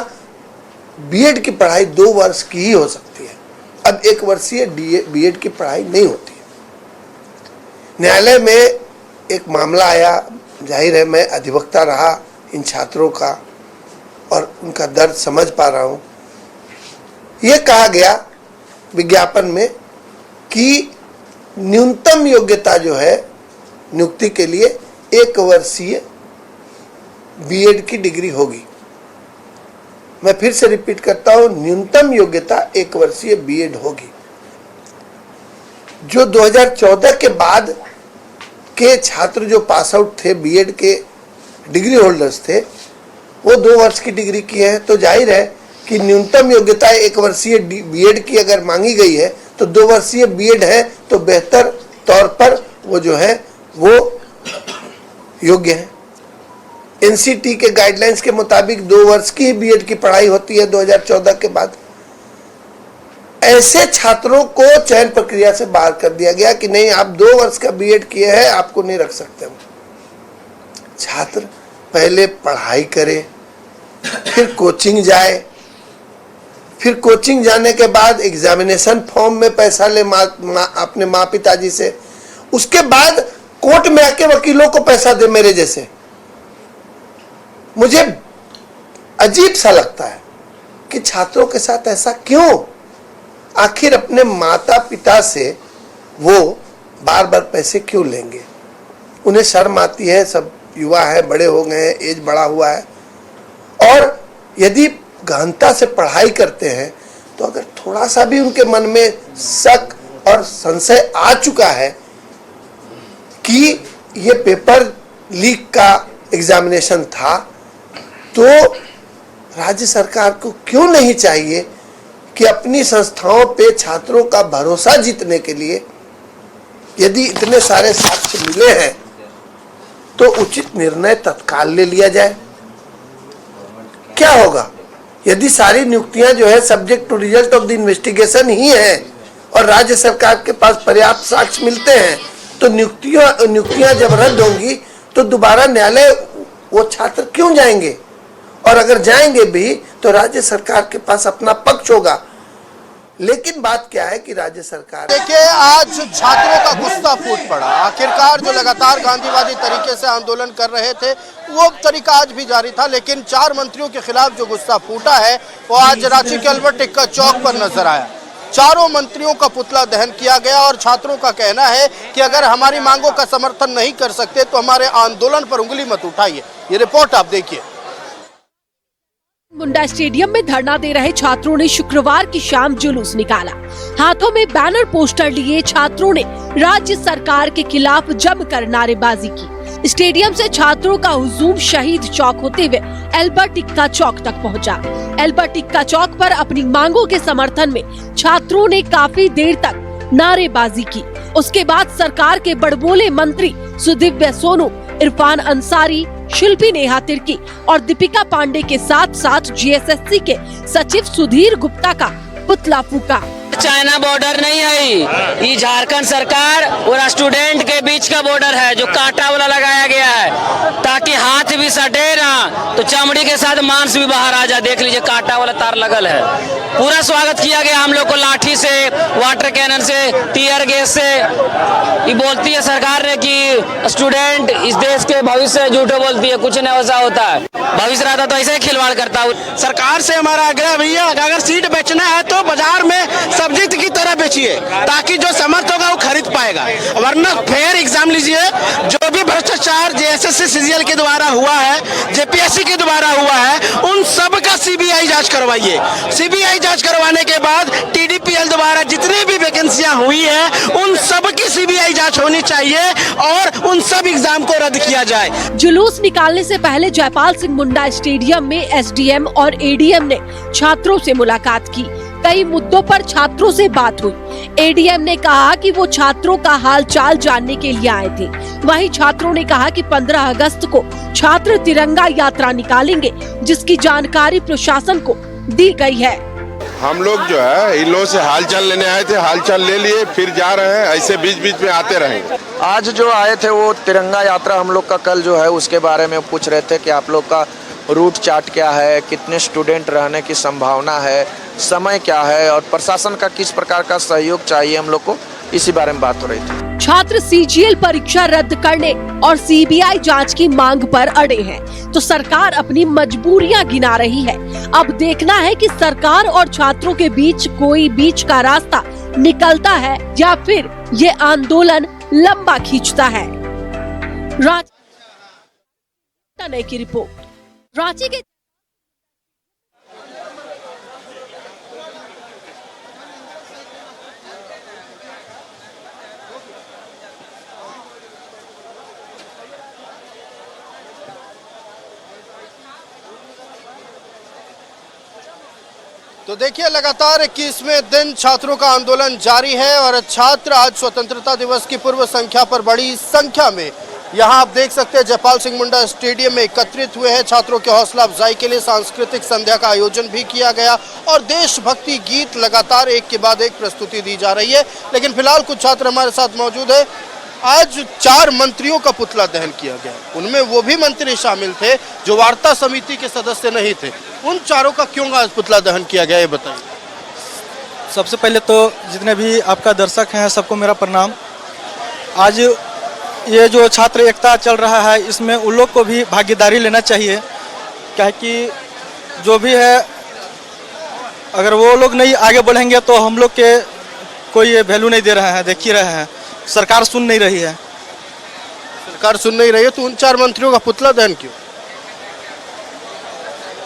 S20: बीएड की पढ़ाई 2 वर्ष की ही हो सकती है। अब 1 वर्षीय बीएड की पढ़ाई नहीं होती है। न्यायालय में एक मामला आया, जाहिर है मैं अधिवक्ता रहा इन छात्रों का और उनका दर्द समझ पा रहा हूँ। ये कहा गया विज्ञापन में कि न्यूनतम योग्यता जो है नियुक्ति के लिए 1 वर्षीय बीएड की डिग्री होगी। मैं फिर से रिपीट करता हूं, न्यूनतम योग्यता 1 वर्षीय बीएड होगी। जो 2014 के बाद के छात्र जो पास आउट थे, बीएड के डिग्री होल्डर्स थे, वो 2 वर्ष की डिग्री किए हैं, तो जाहिर है कि न्यूनतम योग्यता 1 वर्षीय बीएड की अगर मांगी गई है तो 2 वर्षीय बीएड है तो बेहतर तौर पर वो जो है वो योग्य है। एनसीटी के गाइडलाइंस के मुताबिक 2 वर्ष की बीएड की पढ़ाई होती है 2014 के बाद। ऐसे छात्रों को चयन प्रक्रिया से बाहर कर दिया गया कि नहीं, आप 2 वर्ष का बीएड किए हैं, आपको नहीं रख सकते। छात्र पहले पढ़ाई करे, फिर कोचिंग जाए, फिर कोचिंग जाने के बाद एग्जामिनेशन फॉर्म में पैसा ले अपने माँ पिताजी से, उसके बाद कोर्ट में आके वकीलों को पैसा दे मेरे जैसे। मुझे अजीब सा लगता है कि छात्रों के साथ ऐसा क्यों? आखिर अपने माता पिता से वो बार बार पैसे क्यों लेंगे? उन्हें शर्म आती है, सब युवा है, बड़े हो गए हैं, एज बड़ा हुआ है, और यदि गहनता से पढ़ाई करते हैं तो अगर थोड़ा सा भी उनके मन में शक और संशय आ चुका है कि ये पेपर लीक का एग्जामिनेशन था, तो राज्य सरकार को क्यों नहीं चाहिए कि अपनी संस्थाओं पे छात्रों का भरोसा जीतने के लिए यदि इतने सारे साक्ष्य मिले हैं तो उचित निर्णय तत्काल ले लिया जाए। क्या होगा यदि सारी नियुक्तियां जो है subject to result of the investigation ही है और राज्य सरकार के पास पर्याप्त साक्ष्य मिलते हैं, तो नियुक्तियां जब रद्द होंगी तो दोबारा न्यायालय वो छात्र क्यों जाएंगे? और अगर जाएंगे भी तो राज्य सरकार के पास अपना पक्ष होगा। लेकिन बात क्या है कि राज्य सरकार,
S1: देखिए आज छात्रों का गुस्सा फूट पड़ा। आखिरकार जो लगातार गांधीवादी तरीके से आंदोलन कर रहे थे वो तरीका आज भी जारी था, लेकिन 4 मंत्रियों के खिलाफ जो गुस्सा फूटा है वो आज रांची के अल्बर्ट एक्का चौक पर नजर आया। 4 मंत्रियों का पुतला दहन किया गया और छात्रों का कहना है कि अगर हमारी मांगों का समर्थन नहीं कर सकते तो हमारे आंदोलन पर उंगली मत उठाइए। ये रिपोर्ट आप देखिए।
S21: मुंडा स्टेडियम में धरना दे रहे छात्रों ने शुक्रवार की शाम जुलूस निकाला। हाथों में बैनर पोस्टर लिए छात्रों ने राज्य सरकार के खिलाफ जमकर नारेबाजी की। स्टेडियम से छात्रों का हुजूम शहीद चौक होते हुए अल्बर्ट एक्का चौक तक पहुंचा। अल्बर्ट एक्का चौक पर अपनी मांगों के समर्थन में छात्रों ने काफी देर तक नारेबाजी की। उसके बाद सरकार के बड़बोले मंत्री सुदिव्य सोनू, इरफान अंसारी, शिल्पी नेहा तिर्की और दीपिका पांडे के साथ साथ जीएसएससी के सचिव सुधीर गुप्ता का पुतला फूका।
S22: चाइना बॉर्डर नहीं है, ये झारखंड सरकार और स्टूडेंट के बीच का बॉर्डर है जो कांटा वाला लगाया गया है ताकि हाथ भी सटे ना तो चमड़ी के साथ मांस भी बाहर आ जाए। देख लीजिए कांटा वाला तार लगल है। पूरा स्वागत किया गया हम लोग को, लाठी से, वाटर कैनन से, टीयर गैस से। ये बोलती है सरकार ने कि स्टूडेंट इस देश के भविष्य, झूठे बोलती है, कुछ नहीं वैसा होता है। भविष्य रहता तो ऐसे ही खिलवाड़ करता हूँ।
S3: सरकार से हमारा आग्रह भैया, अगर सीट बेचना है तो बाजार में सब्जी की तरह बेचिए, ताकि जो समर्थ होगा वो खरीद पाएगा। वरना फेयर एग्जाम लीजिए। जो भी भ्रष्टाचार जेएसएससी सीजीएल के द्वारा हुआ है, जेपीएससी के द्वारा हुआ है, उन सब का सीबीआई जांच करवाइए। सीबीआई जांच करवाने के बाद टीडीपीएल द्वारा जितनी भी वैकेंसियां हुई है उन सब की सीबीआई जांच होनी चाहिए और उन सब एग्जाम को रद्द किया जाए।
S21: जुलूस निकालने से पहले जयपाल सिंह मुंडा स्टेडियम में एसडीएम और एडीएम ने छात्रों से मुलाकात की। कई मुद्दों पर छात्रों से बात हुई। एडीएम ने कहा कि वो छात्रों का हाल चाल जानने के लिए आए थे। वहीं छात्रों ने कहा कि 15 अगस्त को छात्र तिरंगा यात्रा निकालेंगे, जिसकी जानकारी प्रशासन को दी गई है।
S4: हम लोग जो है इन लोगों से हालचाल लेने आए थे, हालचाल ले लिए, फिर जा रहे हैं, ऐसे बीच बीच में आते रहेंगे।
S23: आज जो आए थे वो तिरंगा यात्रा हम लोग का कल जो है उसके बारे में पूछ रहे थे कि आप लोग का रूट चार्ट क्या है, कितने स्टूडेंट रहने की संभावना है, समय क्या है और प्रशासन का किस प्रकार का सहयोग चाहिए हम लोग को, इसी बारे में बात हो रही थी।
S21: छात्र सीजीएल परीक्षा रद्द करने और सीबीआई जांच की मांग पर अड़े हैं, तो सरकार अपनी मजबूरियां गिना रही है। अब देखना है कि सरकार और छात्रों के बीच कोई बीच का रास्ता निकलता है या फिर ये आंदोलन लंबा खींचता है। रांची की रिपोर्ट। रांची के
S1: तो देखिए लगातार 21वें दिन छात्रों का आंदोलन जारी है और छात्र आज स्वतंत्रता दिवस की पूर्व संख्या पर बड़ी संख्या में यहाँ आप देख सकते हैं जयपाल सिंह मुंडा स्टेडियम में एकत्रित हुए हैं। छात्रों के हौसला अफजाई के लिए सांस्कृतिक संध्या का आयोजन भी किया गया और देशभक्ति गीत लगातार एक के बाद एक प्रस्तुति दी जा रही है। लेकिन फिलहाल कुछ छात्र हमारे साथ मौजूद है। आज 4 मंत्रियों का पुतला दहन किया गया, उनमें वो भी मंत्री शामिल थे जो वार्ता समिति के सदस्य नहीं थे। उन चारों का क्यों आज पुतला दहन किया गया, ये बताइए।
S24: सबसे पहले तो जितने भी आपका दर्शक हैं सबको मेरा प्रणाम। आज ये जो छात्र एकता चल रहा है इसमें उन लोग को भी भागीदारी लेना चाहिए, क्या कि जो भी है अगर वो लोग नहीं आगे बढ़ेंगे तो हम लोग के कोई वैल्यू नहीं दे रहे हैं। देख ही रहे हैं सरकार सुन नहीं रही है।
S1: सरकार सुन नहीं रही है तो उन 4 मंत्रियों का पुतला दहन क्यों?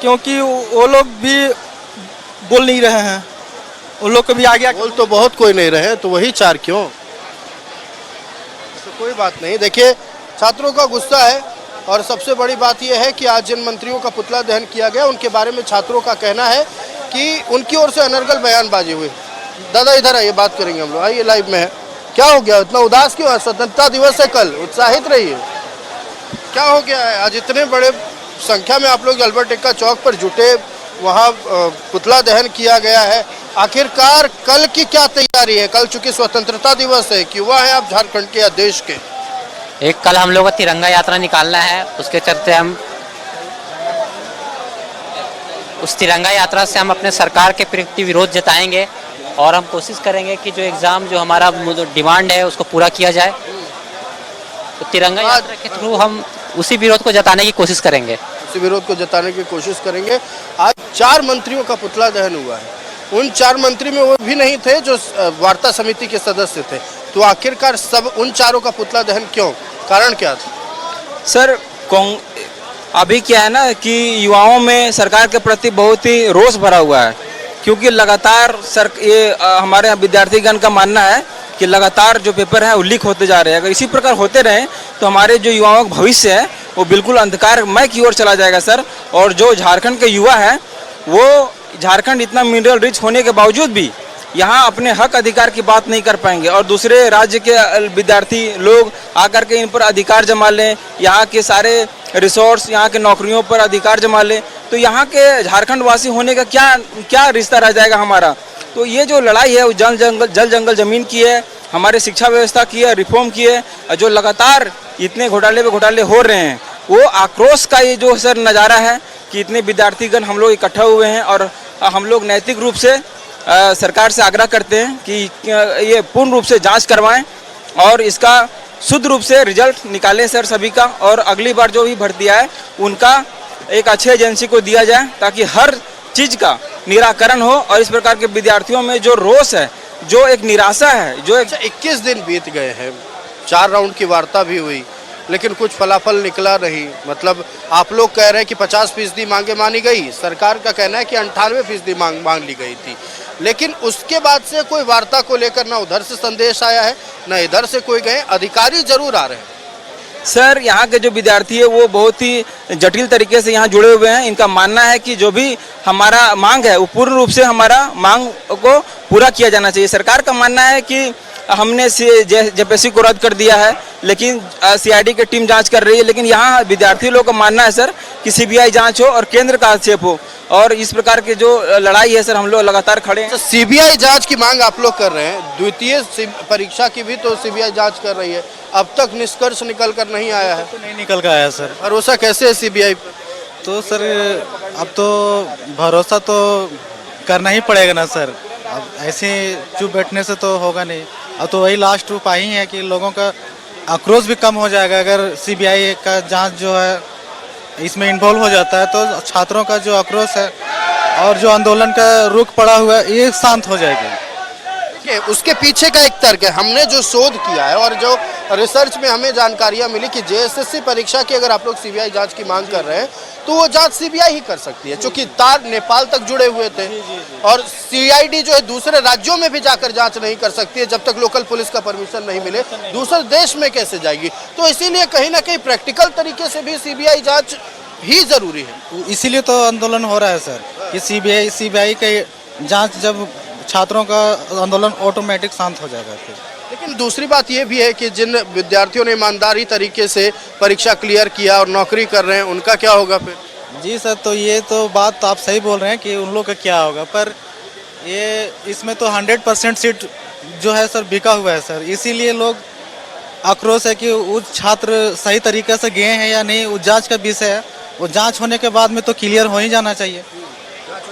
S24: क्योंकि वो लोग भी बोल नहीं रहे हैं, उन लोग को भी आगे
S1: बोल तो बहुत कोई नहीं रहे, तो वही 4 क्यों? तो कोई बात नहीं। देखिए छात्रों का गुस्सा है और सबसे बड़ी बात यह है कि आज जिन मंत्रियों का पुतला दहन किया गया उनके बारे में छात्रों का कहना है कि उनकी ओर से अनर्गल बयानबाजी हुई। दादा इधर आइए, बात करेंगे हम लोग। आइए, लाइव में है। क्या हो गया, इतना उदास क्यों है? स्वतंत्रता दिवस है कल, उत्साहित रहिए। क्या हो गया है आज इतने बड़े संख्या में आप लोग अल्बर्ट एक्का चौक पर जुटे, वहाँ पुतला दहन किया गया है। आखिरकार कल की क्या तैयारी है? कल चूंकि स्वतंत्रता दिवस है, युवा है आप झारखंड के या देश के,
S25: एक कल हम लोग को तिरंगा यात्रा निकालना है, उसके चलते हम उस तिरंगा यात्रा से हम अपने सरकार के प्रति विरोध जताएंगे और हम कोशिश करेंगे कि जो एग्ज़ाम जो हमारा डिमांड है उसको पूरा किया जाए। तो तिरंगा यात्रा के थ्रू हम उसी विरोध को जताने की कोशिश करेंगे।
S1: उसी विरोध को जताने की कोशिश करेंगे। आज 4 मंत्रियों का पुतला दहन हुआ है, उन 4 मंत्री में वो भी नहीं थे जो वार्ता समिति के सदस्य थे, तो आखिरकार सब उन 4 का पुतला दहन क्यों, कारण क्या था?
S24: सर अभी क्या है ना कि युवाओं में सरकार के प्रति बहुत ही रोष भरा हुआ है, क्योंकि लगातार ये हमारे विद्यार्थीगण का मानना है कि लगातार जो पेपर है वो लीक होते जा रहे हैं। अगर इसी प्रकार होते रहे तो हमारे जो युवाओं का भविष्य है वो बिल्कुल अंधकारमय की ओर चला जाएगा सर। और जो झारखंड के युवा हैं वो झारखंड इतना मिनरल रिच होने के बावजूद भी यहाँ अपने हक अधिकार की बात नहीं कर पाएंगे और दूसरे राज्य के विद्यार्थी लोग आकर के इन पर अधिकार जमा लें, यहाँ के सारे रिसोर्स, यहाँ के नौकरियों पर अधिकार जमा लें, तो यहाँ के झारखंड वासी होने का क्या रिश्ता रह जाएगा हमारा। तो ये जो लड़ाई है वो जल जंगल जमीन की है, हमारे शिक्षा व्यवस्था की है, रिफॉर्म की है। जो लगातार इतने घोटाले पे घोटाले हो रहे हैं वो आक्रोश का ये जो सर नज़ारा है कि इतने विद्यार्थीगण हम लोग इकट्ठा हुए हैं और हम लोग नैतिक रूप से सरकार से आग्रह करते हैं कि ये पूर्ण रूप से जांच करवाएं और इसका शुद्ध रूप से रिजल्ट निकालें सर सभी का, और अगली बार जो भी भर्ती आए उनका एक अच्छे एजेंसी को दिया जाए ताकि हर चीज़ का निराकरण हो। और इस प्रकार के विद्यार्थियों में जो रोष है, जो एक निराशा है, जो एक
S1: 21 दिन बीत गए हैं, 4 राउंड की वार्ता भी हुई, लेकिन कुछ फलाफल निकला नहीं। मतलब आप लोग कह रहे हैं कि 50% मांगे मानी गई, सरकार का कहना है कि 98% मांग ली गई थी, लेकिन उसके बाद से कोई वार्ता को लेकर ना उधर से संदेश आया है ना इधर से कोई गए। अधिकारी जरूर आ रहे हैं
S24: सर, यहाँ के जो विद्यार्थी है वो बहुत ही जटिल तरीके से यहाँ जुड़े हुए हैं। इनका मानना है कि जो भी हमारा मांग है वो पूर्ण रूप से हमारा मांग को पूरा किया जाना चाहिए। सरकार का मानना है कि हमने जेपीएससी को रद्द कर दिया है, लेकिन सीआईडी की टीम जांच कर रही है, लेकिन यहाँ विद्यार्थी लोगों का मानना है सर कि सीबीआई जांच हो और केंद्र का हस्तक्षेप हो। और इस प्रकार के जो लड़ाई है सर, हम लोग लगातार खड़े हैं।
S1: सीबीआई जांच की मांग आप लोग कर रहे हैं, द्वितीय परीक्षा की भी तो सीबीआई जांच कर रही है, अब तक निष्कर्ष निकल कर नहीं आया है।
S2: तो नहीं निकल कर आया सर।
S1: भरोसा कैसे है सीबीआई पर?
S2: तो सर अब तो भरोसा तो करना ही पड़ेगा ना सर, अब ऐसे चुप बैठने से तो होगा नहीं। अब तो वही लास्ट उपाय ही है कि लोगों का आक्रोश भी कम हो जाएगा अगर सीबीआई का जांच जो है इसमें इन्वॉल्व हो जाता है, तो छात्रों का जो आक्रोश है और जो आंदोलन का रुख पड़ा हुआ है ये शांत हो जाएगी।
S1: उसके पीछे का एक तर्क है, हमने जो शोध किया है और जो रिसर्च में हमें जानकारियां मिली कि जेएसएससी परीक्षा की अगर आप लोग सीबीआई जांच की मांग कर रहे हैं तो वो जांच सीबीआई ही कर सकती है, क्योंकि तार नेपाल तक जुड़े हुए थे और सीआईडी जो है दूसरे राज्यों में भी जाकर जांच नहीं कर सकती है जब तक लोकल पुलिस का परमिशन नहीं मिले, दूसरे देश में कैसे जाएगी। तो इसीलिए कहीं ना कहीं प्रैक्टिकल तरीके से भी सीबीआई जांच ही जरूरी है।
S2: इसीलिए तो आंदोलन हो रहा है सर कि सीबीआई का जांच, जब छात्रों का आंदोलन ऑटोमेटिक शांत हो जाएगा फिर।
S1: लेकिन दूसरी बात यह भी है कि जिन विद्यार्थियों ने ईमानदारी तरीके से परीक्षा क्लियर किया और नौकरी कर रहे हैं उनका क्या होगा फिर?
S2: जी सर, तो ये तो बात आप सही बोल रहे हैं कि उन लोग का क्या होगा, पर ये इसमें तो 100% सीट जो है सर बिका हुआ है सर, इसीलिए लोग आक्रोश है कि वो छात्र सही तरीके से गए हैं या नहीं, वो जांच का विषय है, वो जांच होने के बाद में तो क्लियर हो ही जाना चाहिए,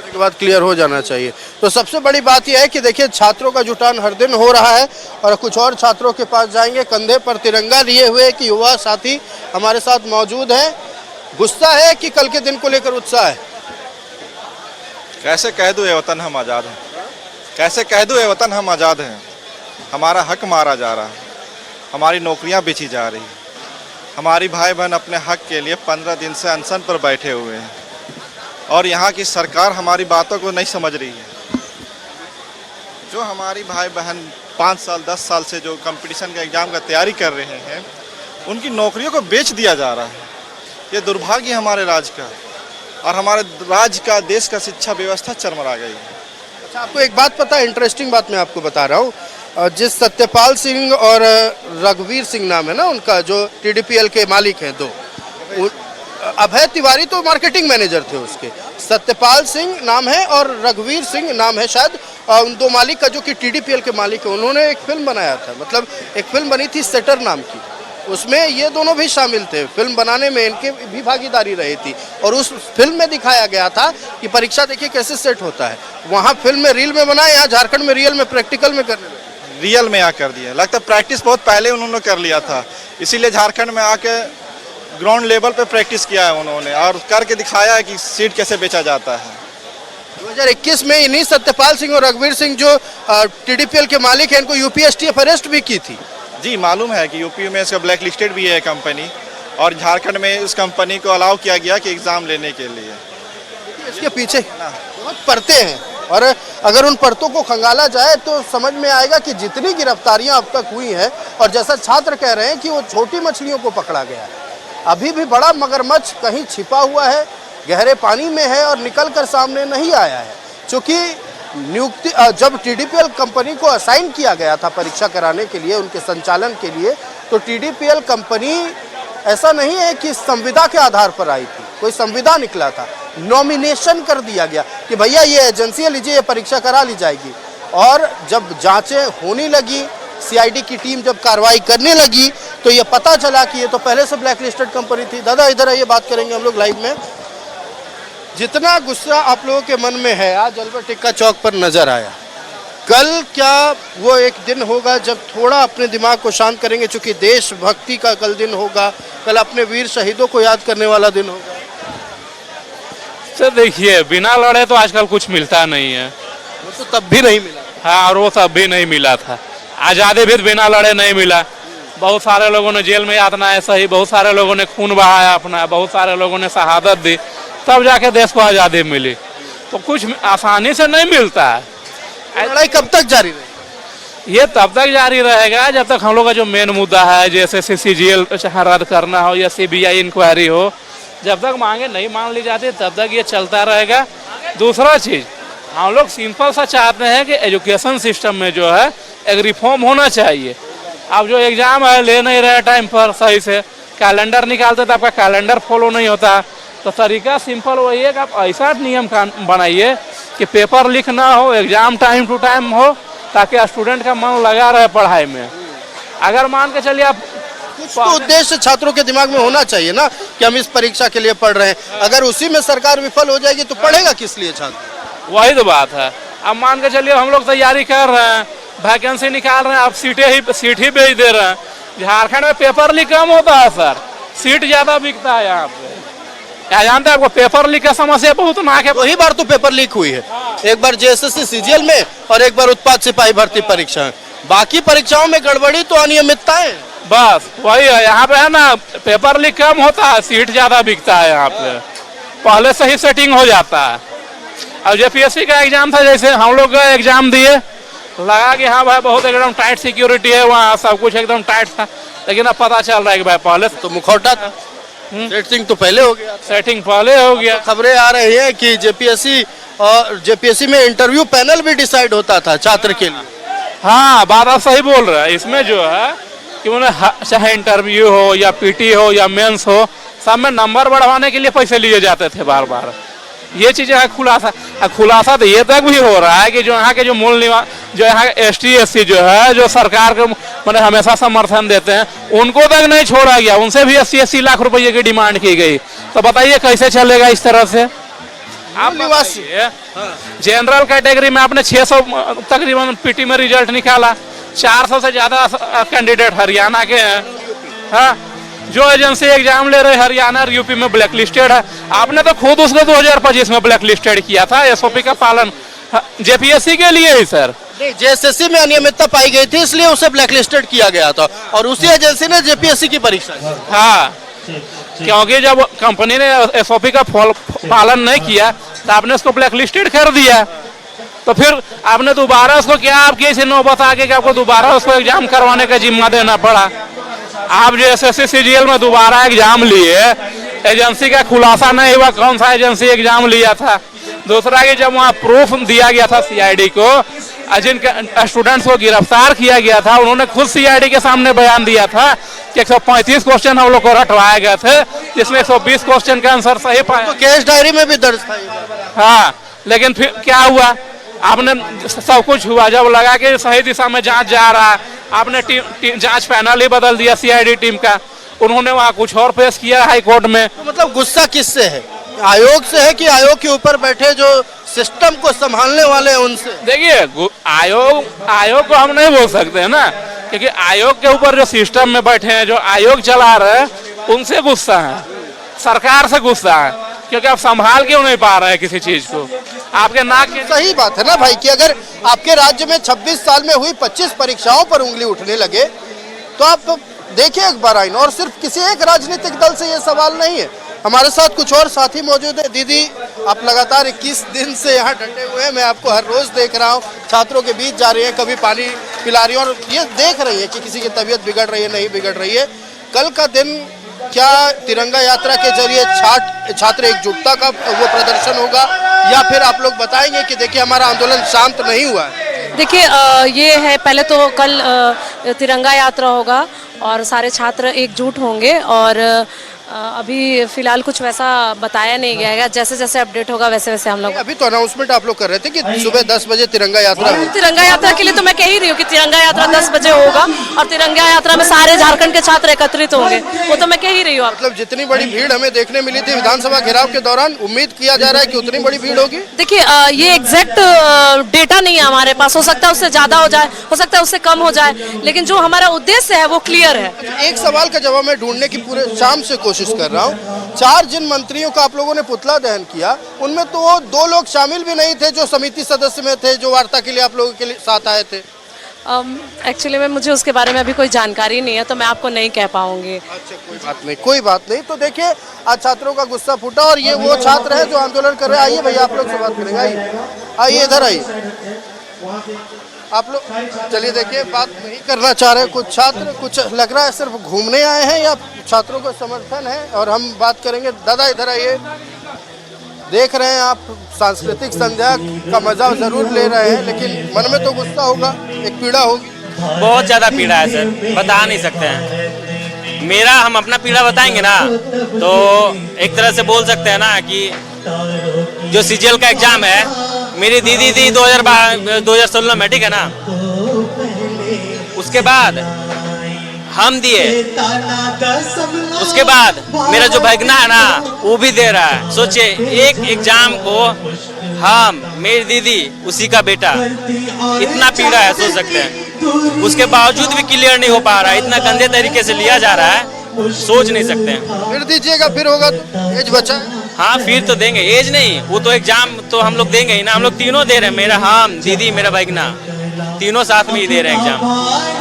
S1: के बाद क्लियर हो जाना चाहिए। तो सबसे बड़ी बात यह है कि देखिए छात्रों का जुटान हर दिन हो रहा है और कुछ और छात्रों के पास जाएंगे, कंधे पर तिरंगा लिए हुए कि युवा साथी हमारे साथ मौजूद हैं। गुस्सा है कि कल के दिन को लेकर उत्साह है?
S5: कैसे कह दूं ये वतन हम आज़ाद हैं, कैसे कह दूं ये वतन हम आज़ाद हैं। हमारा हक मारा जा रहा है, हमारी नौकरियां बेची जा रही, हमारी भाई बहन अपने हक के लिए 15 दिन से अनशन पर बैठे हुए हैं और यहाँ की सरकार हमारी बातों को नहीं समझ रही है। जो हमारी भाई बहन 5 साल 10 साल से जो कंपटीशन का एग्ज़ाम का तैयारी कर रहे हैं उनकी नौकरियों को बेच दिया जा रहा है। ये दुर्भाग्य हमारे राज्य का, और हमारे राज्य का, देश का शिक्षा व्यवस्था चरमरा गई है।
S1: अच्छा, आपको एक बात पता है, इंटरेस्टिंग बात मैं आपको बता रहा हूँ। जिस सत्यपाल सिंह और रघुवीर सिंह नाम है ना उनका, जो टीडीपीएल के मालिक हैं दो, अभय तिवारी तो मार्केटिंग मैनेजर थे उसके, सत्यपाल सिंह नाम है और रघुवीर सिंह नाम है शायद, उन दो मालिक का जो कि टीडीपीएल के मालिक है, उन्होंने एक फिल्म बनाया था, मतलब एक फिल्म बनी थी सेटर नाम की, उसमें ये दोनों भी शामिल थे। फिल्म बनाने में इनके भी भागीदारी रही थी और उस फिल्म में दिखाया गया था कि परीक्षा देखिए कैसे सेट होता है। वहाँ फिल्म में रील में बनाया, यहाँ झारखंड में रियल में प्रैक्टिकल में करने लगे।
S5: रियल में यहाँ कर दिया, लगता है प्रैक्टिस बहुत पहले उन्होंने कर लिया था, इसीलिए झारखंड में आके ग्राउंड लेवल पे प्रैक्टिस किया है उन्होंने और करके दिखाया है कि सीट कैसे बेचा जाता है।
S1: 2021 में इन्हीं सत्यपाल सिंह और रघुवीर सिंह जो टीडीपीएल के मालिक हैं, इनको यूपीएसटीएफ अरेस्ट भी की थी।
S5: जी मालूम है कि यूपी में इसका ब्लैक लिस्टेड भी है कंपनी, और झारखंड में इस कंपनी को अलाउ किया गया कि एग्ज़ाम लेने के लिए।
S1: इसके पीछे बहुत परतें हैं और अगर उन परतों को खंगाला जाए तो समझ में आएगा कि जितनी गिरफ्तारियां अब तक हुई हैं, और जैसा छात्र कह रहे हैं कि वो छोटी मछलियों को पकड़ा गया है, अभी भी बड़ा मगरमच्छ कहीं छिपा हुआ है, गहरे पानी में है और निकल कर सामने नहीं आया है। क्योंकि नियुक्ति जब टीडीपीएल कंपनी को असाइन किया गया था परीक्षा कराने के लिए, उनके संचालन के लिए, तो टीडीपीएल कंपनी ऐसा नहीं है कि संविदा के आधार पर आई थी, कोई संविदा निकला था, नॉमिनेशन कर दिया गया कि भैया ये एजेंसी लीजिए, ये परीक्षा करा ली जाएगी। और जब जांचें होने लगी, सीआईडी की टीम जब कार्रवाई करने लगी, तो ये पता चला कि ये तो पहले से ब्लैक लिस्टेड कंपनी थी। दादा इधर आइए, बात करेंगे हम लोग लाइव में। जितना गुस्सा आप लोगों के मन में है आज अल्बर्ट एक्का चौक पर नजर आया, कल क्या वो एक दिन होगा जब थोड़ा अपने दिमाग को शांत करेंगे, चूंकि देशभक्ति का कल दिन होगा, कल अपने वीर शहीदों को याद करने वाला दिन होगा।
S6: सर देखिए, बिना लड़े तो आजकल कुछ मिलता नहीं है।
S1: वो तो तब भी नहीं मिला।
S6: हाँ, और वो तब भी नहीं मिला था। आज़ादी भी बिना लड़े नहीं मिला। बहुत सारे लोगों ने जेल में यातना है, सही, बहुत सारे लोगों ने खून बहाया अपना, बहुत सारे लोगों ने शहादत दी, तब जाके देश को आज़ादी मिली। तो कुछ आसानी से नहीं मिलता है।
S1: लड़ाई कब तक जारी रहेगी?
S6: ये तब तक जारी रहेगा जब तक हम लोग का जो मेन मुद्दा है, जैसे CGL रद्द करना हो या CBI इंक्वायरी हो, जब तक मांगे नहीं मान ली जाती तब तक ये चलता रहेगा। दूसरा चीज, हम लोग सिंपल सा चाहते हैं कि एजुकेशन सिस्टम में जो है एक रिफॉर्म होना चाहिए। अब जो एग्जाम है ले नहीं रहे टाइम पर सही से, कैलेंडर निकालते तो आपका कैलेंडर फॉलो नहीं होता। तो तरीका सिंपल वही है कि आप ऐसा नियम बनाइए कि पेपर लीक ना हो, एग्जाम टाइम टू टाइम हो, ताकि स्टूडेंट का मन लगा रहे पढ़ाई में। अगर मान के चलिए आप
S1: कुछ तो उद्देश्य छात्रों के दिमाग में होना चाहिए ना कि हम इस परीक्षा के लिए पढ़ रहे हैं। अगर उसी में सरकार विफल हो जाएगी तो पढ़ेगा किस लिए छात्र?
S6: वही तो बात है। अब मान के चलिए हम लोग तैयारी कर रहे हैं, वैकेंसी निकाल रहे हैं, आप सीट ही बेच दे रहे हैं। झारखंड में पेपर लीक कम होता है सर, सीट ज्यादा बिकता है यहाँ पे। क्या जानते हैं आपको पेपर लीक का समस्या बहुत नाक है।
S1: वही बार तो पेपर लीक हुई है, एक बार JSSC CGL में और एक बार उत्पाद सिपाही भर्ती परीक्षा। बाकी परीक्षाओं में गड़बड़ी तो अनियमितता है।
S6: बस वही है, यहाँ पे है ना, पेपर लीक कम होता है, सीट ज्यादा बिकता है यहाँ पे, पहले से ही सेटिंग हो जाता है। अब JPSC का एग्जाम था, जैसे हम लोग एग्जाम दिए, लगा कि हाँ भाई बहुत एकदम टाइट सिक्योरिटी है वहाँ, सब कुछ एकदम टाइट था, लेकिन अब पता चल रहा है कि भाई पहले
S1: तो मुखौटा था। सेटिंग तो पहले हो गया।
S6: सेटिंग पहले हो गया।
S1: खबरें आ रही है कि JPSC में इंटरव्यू पैनल भी डिसाइड होता था छात्र के लिए।
S6: हाँ, बात आप सही बोल रहे हैं। इसमें जो है कि उन्हें चाहे इंटरव्यू हो या PT हो या मेंस हो, सब में नंबर बढ़वाने के लिए पैसे लिए जाते थे बार बार। ये चीजें है खुलासा तो ये तक भी हो रहा है कि जो यहाँ के जो मूल निवास, जो यहाँ ST SC जो है, जो सरकार को मैंने हमेशा समर्थन देते हैं, उनको तक नहीं छोड़ा गया। उनसे भी 80-80 लाख रुपए की डिमांड की गई। तो बताइए कैसे चलेगा इस तरह से? आप निवासी जनरल कैटेगरी में आपने 600 तकरीबन PT में रिजल्ट निकाला, 400 से ज्यादा कैंडिडेट हरियाणा के हैं। हाँ, जो एजेंसी एग्जाम ले रहे हरियाणा और UP में ब्लैक लिस्टेड है। आपने तो खुद उसको 2025 में ब्लैक लिस्टेड किया था। SOP का पालन JPSC के लिए ही सर।
S1: नहीं, JSSC में अनियमितता पाई गई थी, इसलिए उसे ब्लैक लिस्टेड किया गया था और उसी एजेंसी ने JPSC की परीक्षा की।
S6: हाँ, क्योंकि जब कंपनी ने SOP का पालन नहीं किया तो आपने उसको ब्लैक लिस्टेड कर दिया। तो फिर आपने दोबारा उसको क्या आपकी ऐसी नौबत आ गई कि आपको दोबारा उसको एग्जाम करवाने का जिम्मा देना पड़ा। आप जो SSC CGL में दोबारा एग्जाम लिए, एजेंसी का खुलासा नहीं हुआ कौन सा एजेंसी एग्जाम लिया था। दूसरा कि जब वहाँ प्रूफ दिया गया था CID को, जिन स्टूडेंट्स को गिरफ्तार किया गया था, उन्होंने खुद CID के सामने बयान दिया था कि 135 क्वेश्चन हम लोग को रटवाए गए थे, जिसमें 120 क्वेश्चन का आंसर सही पाया।
S1: तो केस डायरी में भी दर्ज था।
S6: हाँ, लेकिन फिर क्या हुआ, आपने सब कुछ हुआ, जब लगा कि सही दिशा में जांच जा रहा है, आपने जांच पैनल ही बदल दिया CID टीम का। उन्होंने वहाँ कुछ और पेश किया हाई कोर्ट में।
S1: तो मतलब गुस्सा किससे है? आयोग से है कि आयोग के ऊपर बैठे जो सिस्टम को संभालने वाले हैं उनसे?
S6: देखिए, आयोग को हम नहीं बोल सकते हैं ना, क्योंकि आयोग के ऊपर जो सिस्टम में बैठे हैं, जो आयोग चला रहे हैं, उनसे गुस्सा है, सरकार से गुस्सा है, क्योंकि आप संभाल क्यों नहीं पा रहे हैं किसी चीज को। आपके नाक के
S1: सही बात है ना भाई कि अगर आपके राज्य में 26 साल में हुई 25 परीक्षाओं पर उंगली उठने लगे तो आप देखिए एक बार आईना। और सिर्फ किसी एक राजनीतिक दल से ये सवाल नहीं है, हमारे साथ कुछ और साथी मौजूद है। दीदी, आप लगातार 21 दिन से यहाँ डटे हुए हैं, मैं आपको हर रोज देख रहा हूँ, छात्रों के बीच जा रही है, कभी पानी पिला रही है और ये देख रही है कि किसी की तबीयत बिगड़ रही है नहीं बिगड़ रही है। कल का दिन क्या तिरंगा यात्रा के जरिए छात्र एकजुटता का वो प्रदर्शन होगा या फिर आप लोग बताएंगे कि देखिए हमारा आंदोलन शांत नहीं हुआ है?
S7: देखिए, ये है, पहले तो कल तिरंगा यात्रा होगा और सारे छात्र एकजुट होंगे और अभी फिलहाल कुछ वैसा बताया नहीं गया है, जैसे जैसे अपडेट होगा वैसे वैसे हम लोग।
S1: अभी तो अनाउंसमेंट आप लोग कर रहे थे कि सुबह 10 बजे तिरंगा यात्रा है।
S7: तिरंगा यात्रा के लिए तो मैं कह ही रही हूँ कि तिरंगा यात्रा 10 बजे होगा और तिरंगा यात्रा में सारे झारखंड के छात्र एकत्रित होंगे, वो तो मैं कह ही रही हूँ।
S1: मतलब जितनी बड़ी भीड़ हमें देखने मिली थी विधानसभा घेराव के दौरान, उम्मीद किया जा रहा है कि उतनी बड़ी भीड़ होगी।
S7: देखिए ये एग्जैक्ट डेटा नहीं है हमारे पास, हो सकता है उससे ज्यादा हो जाए, हो सकता है उससे कम हो जाए, लेकिन जो हमारा उद्देश्य है वो क्लियर है।
S1: एक सवाल का जवाब मैं ढूंढने की पूरे शाम से कोशिश कर रहा हूँ। 4 जिन मंत्रियों का आप लोगों ने पुतला दहन किया, उनमें तो 2 लोग शामिल भी नहीं थे जो समिति सदस्य में थे, जो वार्ता के लिए आप लोगों के साथ आए थे।
S7: एक्चुअली में मुझे उसके बारे में अभी कोई जानकारी नहीं है, तो मैं आपको नहीं कह पाऊंगी।
S1: अच्छा, कोई बात नहीं। तो देखिए आज छात्रों का गुस्सा फूटा और ये वो छात्र हैं जो आंदोलन कर रहे हैं। आइए भैया, आप लोग से बात करेंगे। आइए इधर आइए आप लोग। चलिए देखिए, बात नहीं करना चाह रहे कुछ छात्र, कुछ लग रहा है सिर्फ घूमने आए हैं या छात्रों का समर्थन है, और हम बात करेंगे। दादा इधर आइए। देख रहे हैं आप सांस्कृतिक संध्या का मजा जरूर ले रहे हैं, लेकिन मन में तो गुस्सा होगा, एक पीड़ा होगी।
S9: बहुत ज्यादा पीड़ा है सर, बता नहीं सकते हैं। मेरा हम अपना पीड़ा बताएंगे ना तो एक तरह से बोल सकते हैं ना कि जो सीजीएल का एग्जाम है, मेरी दीदी थी 2016 में, ठीक है ना, उसके बाद हम दिए, उसके बाद मेरा जो भगना है ना वो भी दे रहा है। सोचिए, एक एग्जाम को हम, मेरी दीदी, उसी का बेटा, इतना पीड़ा है, सोच सकते हैं। उसके बावजूद भी क्लियर नहीं हो पा रहा है, इतना गंदे तरीके से लिया जा रहा है, सोच नहीं सकते हैं।
S1: फिर दीजिएगा, फिर होगा तो एज बचा।
S9: हाँ फिर तो देंगे, एज नहीं, वो तो एग्जाम तो हम लोग देंगे ही ना। हम लोग तीनों दे रहे हैं, मेरा, हम, दीदी, मेरा भगना, तीनों साथ में ही दे रहे हैं एग्जाम,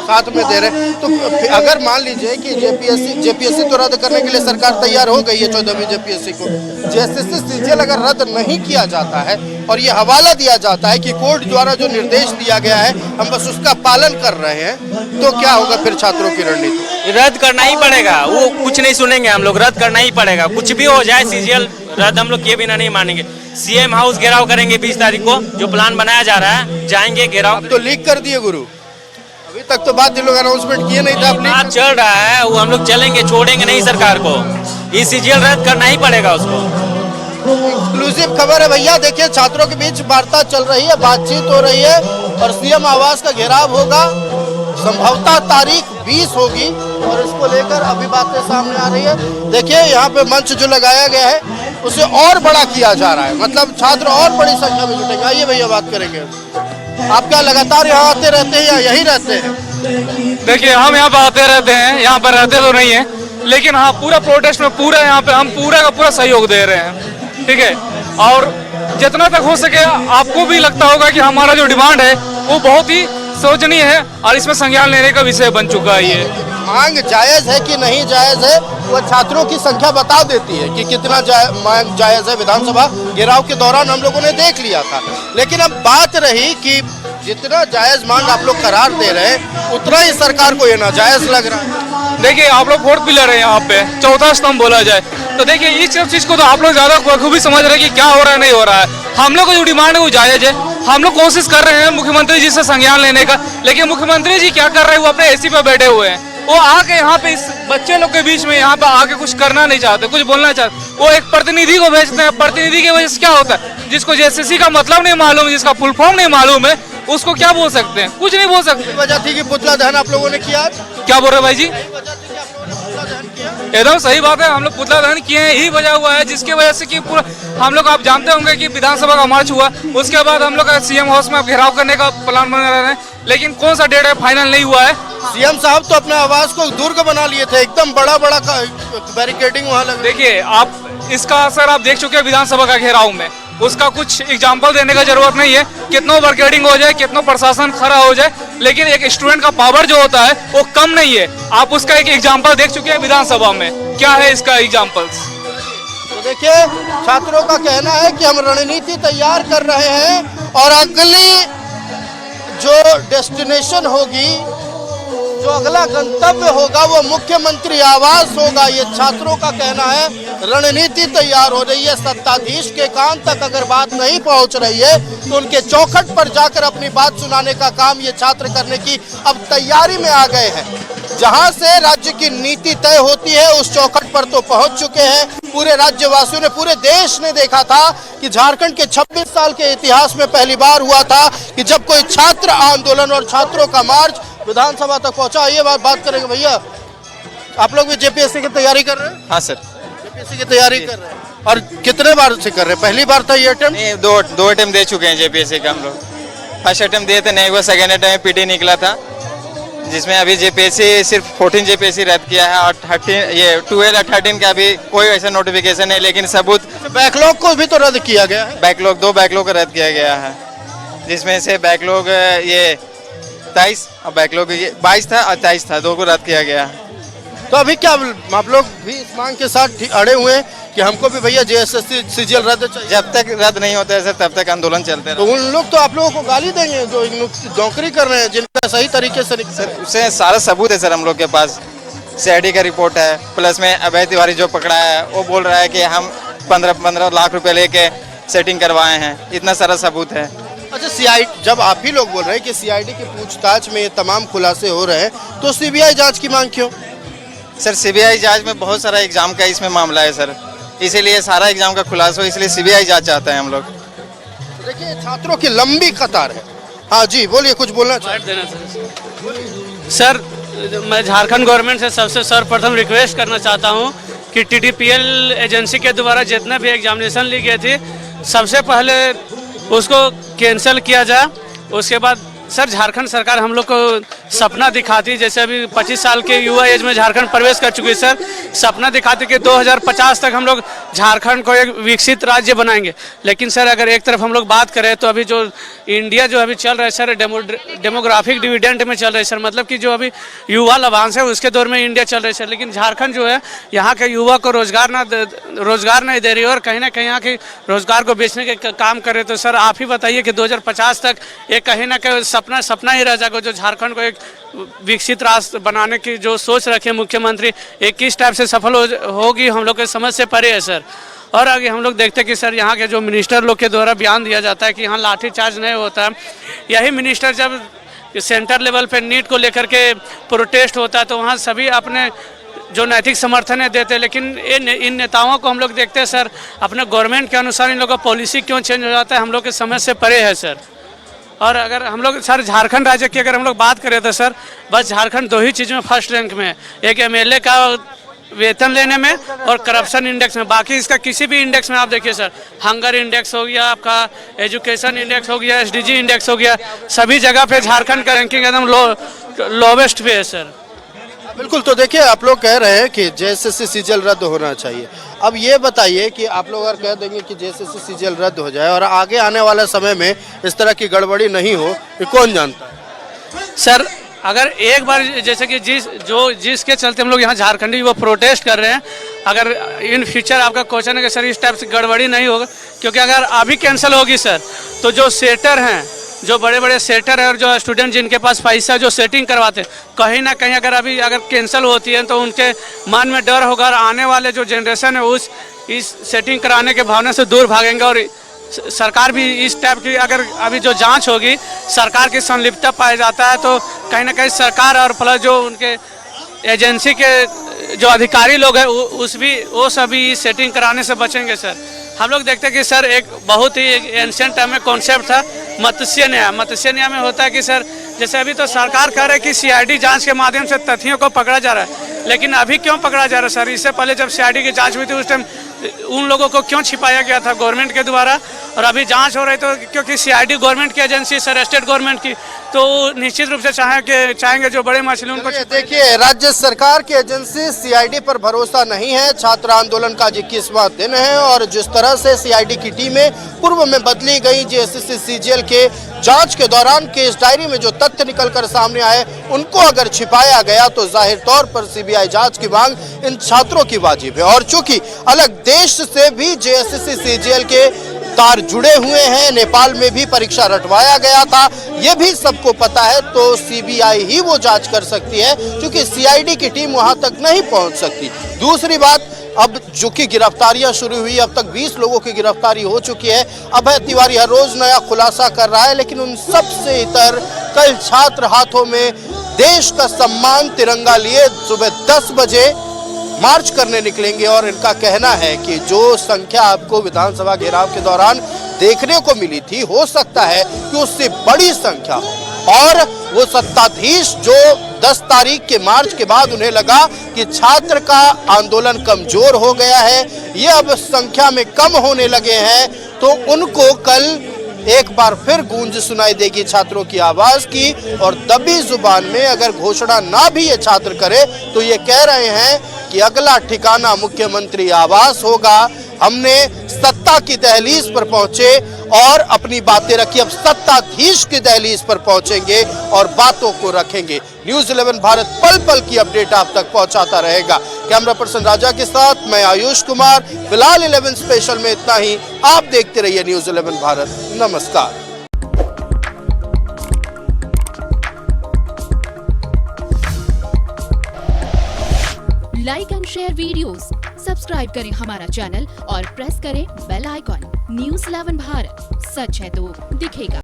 S1: साथ में दे रहे। तो अगर मान लीजिए कि जेपीएससी तो रद्द करने के लिए सरकार तैयार हो गई है 14वीं जेपीएससी को, जेएसएससी सीजीएल अगर रद्द नहीं किया जाता है और ये हवाला दिया जाता है कि कोर्ट द्वारा जो निर्देश दिया गया है हम बस उसका पालन कर रहे हैं, तो क्या होगा फिर छात्रों की रणनीति?
S9: रद्द करना ही पड़ेगा, वो कुछ नहीं सुनेंगे हम लोग, रद्द करना ही पड़ेगा। कुछ भी हो जाए, सीजीएल रद्द हम लोग किए बिना नहीं मानेंगे। सीएम हाउस घेराव करेंगे 20 तारीख को, जो प्लान बनाया जा रहा है, जाएंगे घेराव।
S1: तो लीक कर दिए गुरु, अभी तक तो बात लोग अनाउंसमेंट किए नहीं था।
S9: बात चल रहा है, वो हम लोग चलेंगे, छोड़ेंगे नहीं सरकार को। ये सीजीएल रद्द करना ही पड़ेगा उसको।
S1: एक्सक्लूसिव खबर है भैया, देखिए छात्रों के बीच वार्ता चल रही है, बातचीत हो रही है और सीएम आवास का घेराव होगा। संभवतः तारीख 20 होगी और इसको लेकर अभी बातें सामने आ रही है। देखिए यहाँ पे मंच जो लगाया गया है उसे और बड़ा किया जा रहा है, मतलब छात्र और बड़ी संख्या में जुटेंगे। आइए भैया, बात करेंगे। आप क्या लगातार यहाँ आते रहते हैं या यहीं रहते हैं?
S15: देखिए, हम यहाँ पर आते रहते हैं, यहाँ पर रहते तो नहीं है, लेकिन हाँ पूरा प्रोटेस्ट में पूरा यहाँ पे हम पूरा का पूरा सहयोग दे रहे हैं, ठीक है। और जितना तक हो सके, आपको भी लगता होगा कि हमारा जो डिमांड है वो बहुत ही सोचनीय है और इसमें संज्ञान लेने का विषय बन चुका है। ये
S1: मांग जायज है कि नहीं जायज है, वो छात्रों की संख्या बता देती है कि कितना मांग जायज है। विधानसभा घेराव के दौरान हम लोगों ने देख लिया था, लेकिन अब बात रही कि जितना जायज मांग आप लोग करार दे रहे हैं, उतना ही सरकार को ये नाजायज लग रहा है।
S15: देखिए, आप लोग फोर्थ पिलर है यहाँ पे, चौथा स्तंभ बोला जाए तो देखिए इस सब चीज को तो आप लोग ज्यादा बखूबी समझ रहे हैं कि क्या हो रहा है, नहीं हो रहा है। हम लोग का जो डिमांड है वो जायज है। हम लोग कोशिश कर रहे हैं मुख्यमंत्री जी से संज्ञान लेने का, लेकिन मुख्यमंत्री जी क्या कर रहे हैं, वो अपने एसी पे बैठे हुए हैं। वो आके यहाँ पे इस बच्चे लोग के बीच में यहाँ पे आके कुछ करना नहीं चाहते, कुछ बोलना चाहते। वो एक प्रतिनिधि को भेजते हैं, प्रतिनिधि की वजह से क्या होता है, जिसको जेएसएससी का मतलब नहीं मालूम, जिसका फुल फॉर्म नहीं मालूम है, उसको क्या बोल सकते हैं, कुछ नहीं बोल सकते।
S1: वजह थी कि पुतला दहन आप लोगों ने किया।
S15: क्या बोल रहे भाई जी? एकदम सही बात है, हम लोग पुतला दहन किए हैं, यही वजह हुआ है जिसकी वजह से कि पूरा हम लोग, आप जानते होंगे कि विधानसभा का मार्च हुआ, उसके बाद हम लोग सीएम हाउस में घेराव करने का प्लान बना रहे हैं, लेकिन कौन सा डेट है फाइनल नहीं हुआ है।
S1: सीएम साहब तो अपने आवास को दुर्ग बना लिए थे, एकदम बड़ा बड़ा बैरिकेडिंग वहाँ लग।
S15: देखिए, आप इसका असर आप देख चुके हैं विधानसभा का घेराव में, उसका कुछ एग्जाम्पल देने का जरूरत नहीं है। कितना बैरिकेडिंग हो जाए, कितना प्रशासन खड़ा हो जाए, लेकिन एक स्टूडेंट का पावर जो होता है वो कम नहीं है। आप उसका एक एग्जाम्पल देख चुके हैं विधानसभा में, क्या है इसका एग्जाम्पल्स।
S1: तो देखिए, छात्रों का कहना है कि हम रणनीति तैयार कर रहे हैं और अगली जो डेस्टिनेशन होगी, जो अगला गंतव्य होगा वो मुख्यमंत्री आवास होगा। ये छात्रों का कहना है। रणनीति तैयार हो रही है, सत्ताधीश के कान तक अगर बात नहीं पहुंच रही है तो उनके चौखट पर जाकर अपनी बात सुनाने का काम ये छात्र करने की अब तैयारी में आ गए हैं। जहां से राज्य की नीति तय होती है उस चौखट पर तो पहुंच चुके हैं। पूरे राज्यवासियों ने, पूरे देश ने देखा था कि झारखंड के 26 साल के इतिहास में पहली बार हुआ था कि जब कोई छात्र आंदोलन और छात्रों का मार्च विधानसभा तक पहुंचा। ये बात करेंगे भैया, आप लोग भी जेपीएससी की तैयारी कर रहे हैं?
S24: हाँ सर,
S1: जेपीएससी की तैयारी कर रहे हैं। और कितने बार से कर रहे हैं? पहली बार था ये अटेम्प्ट?
S24: नहीं, दो अटेम्प्ट दे चुके हैं जेपीएससी का हम लोग। फर्स्ट अटेम्प्ट दिए थे नहीं हुआ, सेकेंड अटेम्प्ट में पीटी निकला था, जिसमें अभी जेपीएससी सिर्फ 14 जेपीएससी रद्द किया है और 12 और 13 का अभी कोई ऐसा नोटिफिकेशन नहीं। लेकिन सबूत
S1: बैकलॉग को भी तो रद्द किया गया है।
S24: बैकलॉग 2 बैकलॉग को रद्द किया गया है, जिसमें से बैकलॉग ये 23 और बैकलॉग ये 22 था और 23 था, 2 को रद्द किया गया है।
S1: तो अभी क्या आप लोग भी इस मांग के साथ अड़े हुए हैं कि हमको भी भैया जेएसएससी सीजीएल रद्द चाहिए?
S24: जब तक रद्द नहीं होता है सर तब तक आंदोलन चलते
S1: तो उन लोग तो आप लोगों को गाली देंगे जो नौकरी कर रहे हैं, जिनका सही तरीके से
S24: सर उससे सारा सबूत है सर हम लोग के पास। सीआईडी का रिपोर्ट है, प्लस में अभय तिवारी जो पकड़ा है वो बोल रहा है कि हम 15 लाख रुपए लेके सेटिंग करवाए हैं, इतना सारा सबूत है।
S1: अच्छा, सीआईडी, जब आप ही लोग बोल रहे हैं कि सीआईडी की पूछताछ में ये तमाम खुलासे हो रहे हैं तो सीबीआई जांच की मांग क्यों?
S24: सर सीबीआई जांच में बहुत सारा एग्जाम का इसमें मामला है सर, इसीलिए सारा एग्जाम का खुलासा हो, इसलिए सीबीआई जांच चाहते हैं हम लोग।
S1: देखिए छात्रों की लंबी कतार है। हाँ जी बोलिए, कुछ बोलना चाहते
S15: सर, मैं झारखंड गवर्नमेंट से सबसे सर्वप्रथम रिक्वेस्ट करना चाहता हूँ कि टीडीपीएल एजेंसी के द्वारा जितने भी एग्जामिनेशन ली गई थी सबसे पहले उसको कैंसिल किया जाए। उसके बाद सर झारखंड सरकार हम लोग को सपना दिखाती, जैसे अभी 25 साल के युवा एज में झारखंड प्रवेश कर चुकी है सर, सपना दिखाती कि 2050 तक हम लोग झारखंड को एक विकसित राज्य बनाएंगे। लेकिन सर अगर एक तरफ हम लोग बात करें तो अभी जो इंडिया जो अभी चल रहा है सर डेमोग्राफिक डिविडेंड में चल रहा है सर, मतलब कि जो अभी युवा लाभांश है उसके दौर में इंडिया चल रहा है सर। लेकिन झारखंड जो है यहाँ के युवा को रोजगार नहीं दे रही है और कहीं ना कहीं यहाँ के रोजगार को बेचने के काम करे। तो सर आप ही बताइए कि 2050 तक एक कहीं ना कहीं सपना ही रह जाएगा जो झारखंड को एक विकसित राष्ट्र बनाने की जो सोच रखे मुख्यमंत्री, एक किस टाइप से सफल होगी हम लोग के समझ से परे है सर। और आगे हम लोग देखते हैं कि सर यहाँ के जो मिनिस्टर लोग के द्वारा बयान दिया जाता है कि यहाँ लाठी चार्ज नहीं होता है, यही मिनिस्टर जब सेंटर लेवल पे नीट को लेकर के प्रोटेस्ट होता है तो वहाँ सभी अपने जो नैतिक समर्थन है देते हैं। लेकिन इन नेताओं को हम लोग देखते हैं सर अपने गवर्नमेंट के अनुसार इन लोगों का पॉलिसी क्यों चेंज हो जाता है हम लोग के समझ से परे है सर। और अगर हम लोग सर झारखंड राज्य की अगर हम लोग बात करें तो सर बस झारखंड 2 ही चीज़ में फर्स्ट रैंक में है, एक एमएलए का वेतन लेने में और करप्शन इंडेक्स में। बाकी इसका किसी भी इंडेक्स में आप देखिए सर, हंगर इंडेक्स हो गया, आपका एजुकेशन इंडेक्स हो गया, एसडीजी इंडेक्स हो गया, सभी जगह पे झारखंड का रैंकिंग एकदम लोवेस्ट पे है सर।
S1: बिल्कुल, तो देखिए आप लोग कह रहे हैं कि जेएसएससी सीजीएल रद्द होना चाहिए। अब ये बताइए कि आप लोग अगर कह देंगे कि जेएसएससी सीजीएल रद्द हो जाए और आगे आने वाले समय में इस तरह की गड़बड़ी नहीं हो, ये कौन जानता है?
S15: सर अगर एक बार जैसे कि जिसके चलते हम लोग यहाँ झारखंडी वो प्रोटेस्ट कर रहे हैं, अगर इन फ्यूचर आपका क्वेश्चन है कि सर इस टाइप से गड़बड़ी नहीं होगा, क्योंकि अगर अभी कैंसिल होगी सर तो जो सेटर हैं, जो बड़े बड़े सेटर है और जो स्टूडेंट जिनके पास पैसा जो सेटिंग करवाते हैं, कहीं ना कहीं अगर कैंसिल होती है तो उनके मन में डर होगा और आने वाले जो जनरेशन है इस सेटिंग कराने के भावना से दूर भागेंगे। और सरकार भी इस टाइप की अगर अभी जो जांच होगी सरकार की संलिप्तता पाया जाता है तो कहीं ना कहीं सरकार और प्लस जो उनके एजेंसी के जो अधिकारी लोग हैं वो सभी सेटिंग कराने से बचेंगे सर। हम लोग देखते हैं कि सर एक बहुत ही एंशिएंट टाइम में कॉन्सेप्ट था मत्स्य न्याय में होता है कि सर जैसे अभी तो सरकार कह रहा है कि सीआईडी जांच के माध्यम से तथ्यों को पकड़ा जा रहा है, लेकिन अभी क्यों पकड़ा जा रहा है सर? इससे पहले जब सीआईडी की जांच हुई थी उस टाइम उन लोगों को क्यों छिपाया गया था गवर्नमेंट के द्वारा, और अभी जांच हो रही तो क्योंकि सीआईडी गवर्नमेंट की एजेंसी सर, स्टेट गवर्नमेंट की, तो निश्चित रूप से चाहेंगे जो बड़े मछली उनको।
S1: देखिए राज्य सरकार की एजेंसी सीआईडी पर भरोसा नहीं है। छात्र आंदोलन का 21वां दिन है और जिस तरह से सीआईडी की टीमें पूर्व में बदली गई, जेएसएससी सीजीएल के जांच के दौरान केस डायरी में जो तथ्य निकलकर सामने आए उनको अगर छिपाया गया तो जाहिर तौर पर सीबीआई जांच की मांग इन छात्रों की वाजिब है। और चूंकि अलग देश से भी जेएसएससी सीजीएल के तार जुड़े हुए हैं, नेपाल में भी परीक्षा रटवाया गया था, ये भी सबको पता है, तो सीबीआई ही वो जांच कर सकती है क्योंकि सीआईडी की टीम वहां तक नहीं पहुंच सकती। दूसरी बात, अब जो कि गिरफ्तारियां शुरू हुई, अब तक 20 लोगों की गिरफ्तारी हो चुकी है। अभय तिवारी हर रोज नया खुलासा कर रहा है, लेकिन उन सब से इतर कल छात्र हाथों में देश का सम्मान तिरंगा लिए सुबह 10 बजे मार्च करने निकलेंगे। और इनका कहना है कि जो संख्या आपको विधानसभा घेराव के दौरान देखने को मिली थी, हो सकता है कि उससे बड़ी संख्या हो। और वो सत्ताधीश जो 10 तारीख के मार्च के बाद उन्हें लगा कि छात्र का आंदोलन कमजोर हो गया है, ये अब संख्या में कम होने लगे हैं, तो उनको कल एक बार फिर गूंज सुनाई देगी छात्रों की आवाज की। और दबी जुबान में अगर घोषणा ना भी ये छात्र करे तो ये कह रहे हैं कि अगला ठिकाना मुख्यमंत्री आवास होगा। हमने सत्ता की दहलीज पर पहुंचे और अपनी बातें रखी, अब सत्ताधीश की दहलीज पर पहुंचेंगे और बातों को रखेंगे। न्यूज़ 11 भारत पल पल की अपडेट आप तक पहुंचाता रहेगा। कैमरा पर्सन राजा के साथ मैं आयुष कुमार। फिलहाल 11 स्पेशल में इतना ही। आप देखते रहिए न्यूज़ 11 भारत। नमस्कार।
S10: Like and share videos, subscribe करें हमारा चैनल और प्रेस करें बेल आइकॉन। न्यूज़ 11 भारत, सच है तो दिखेगा।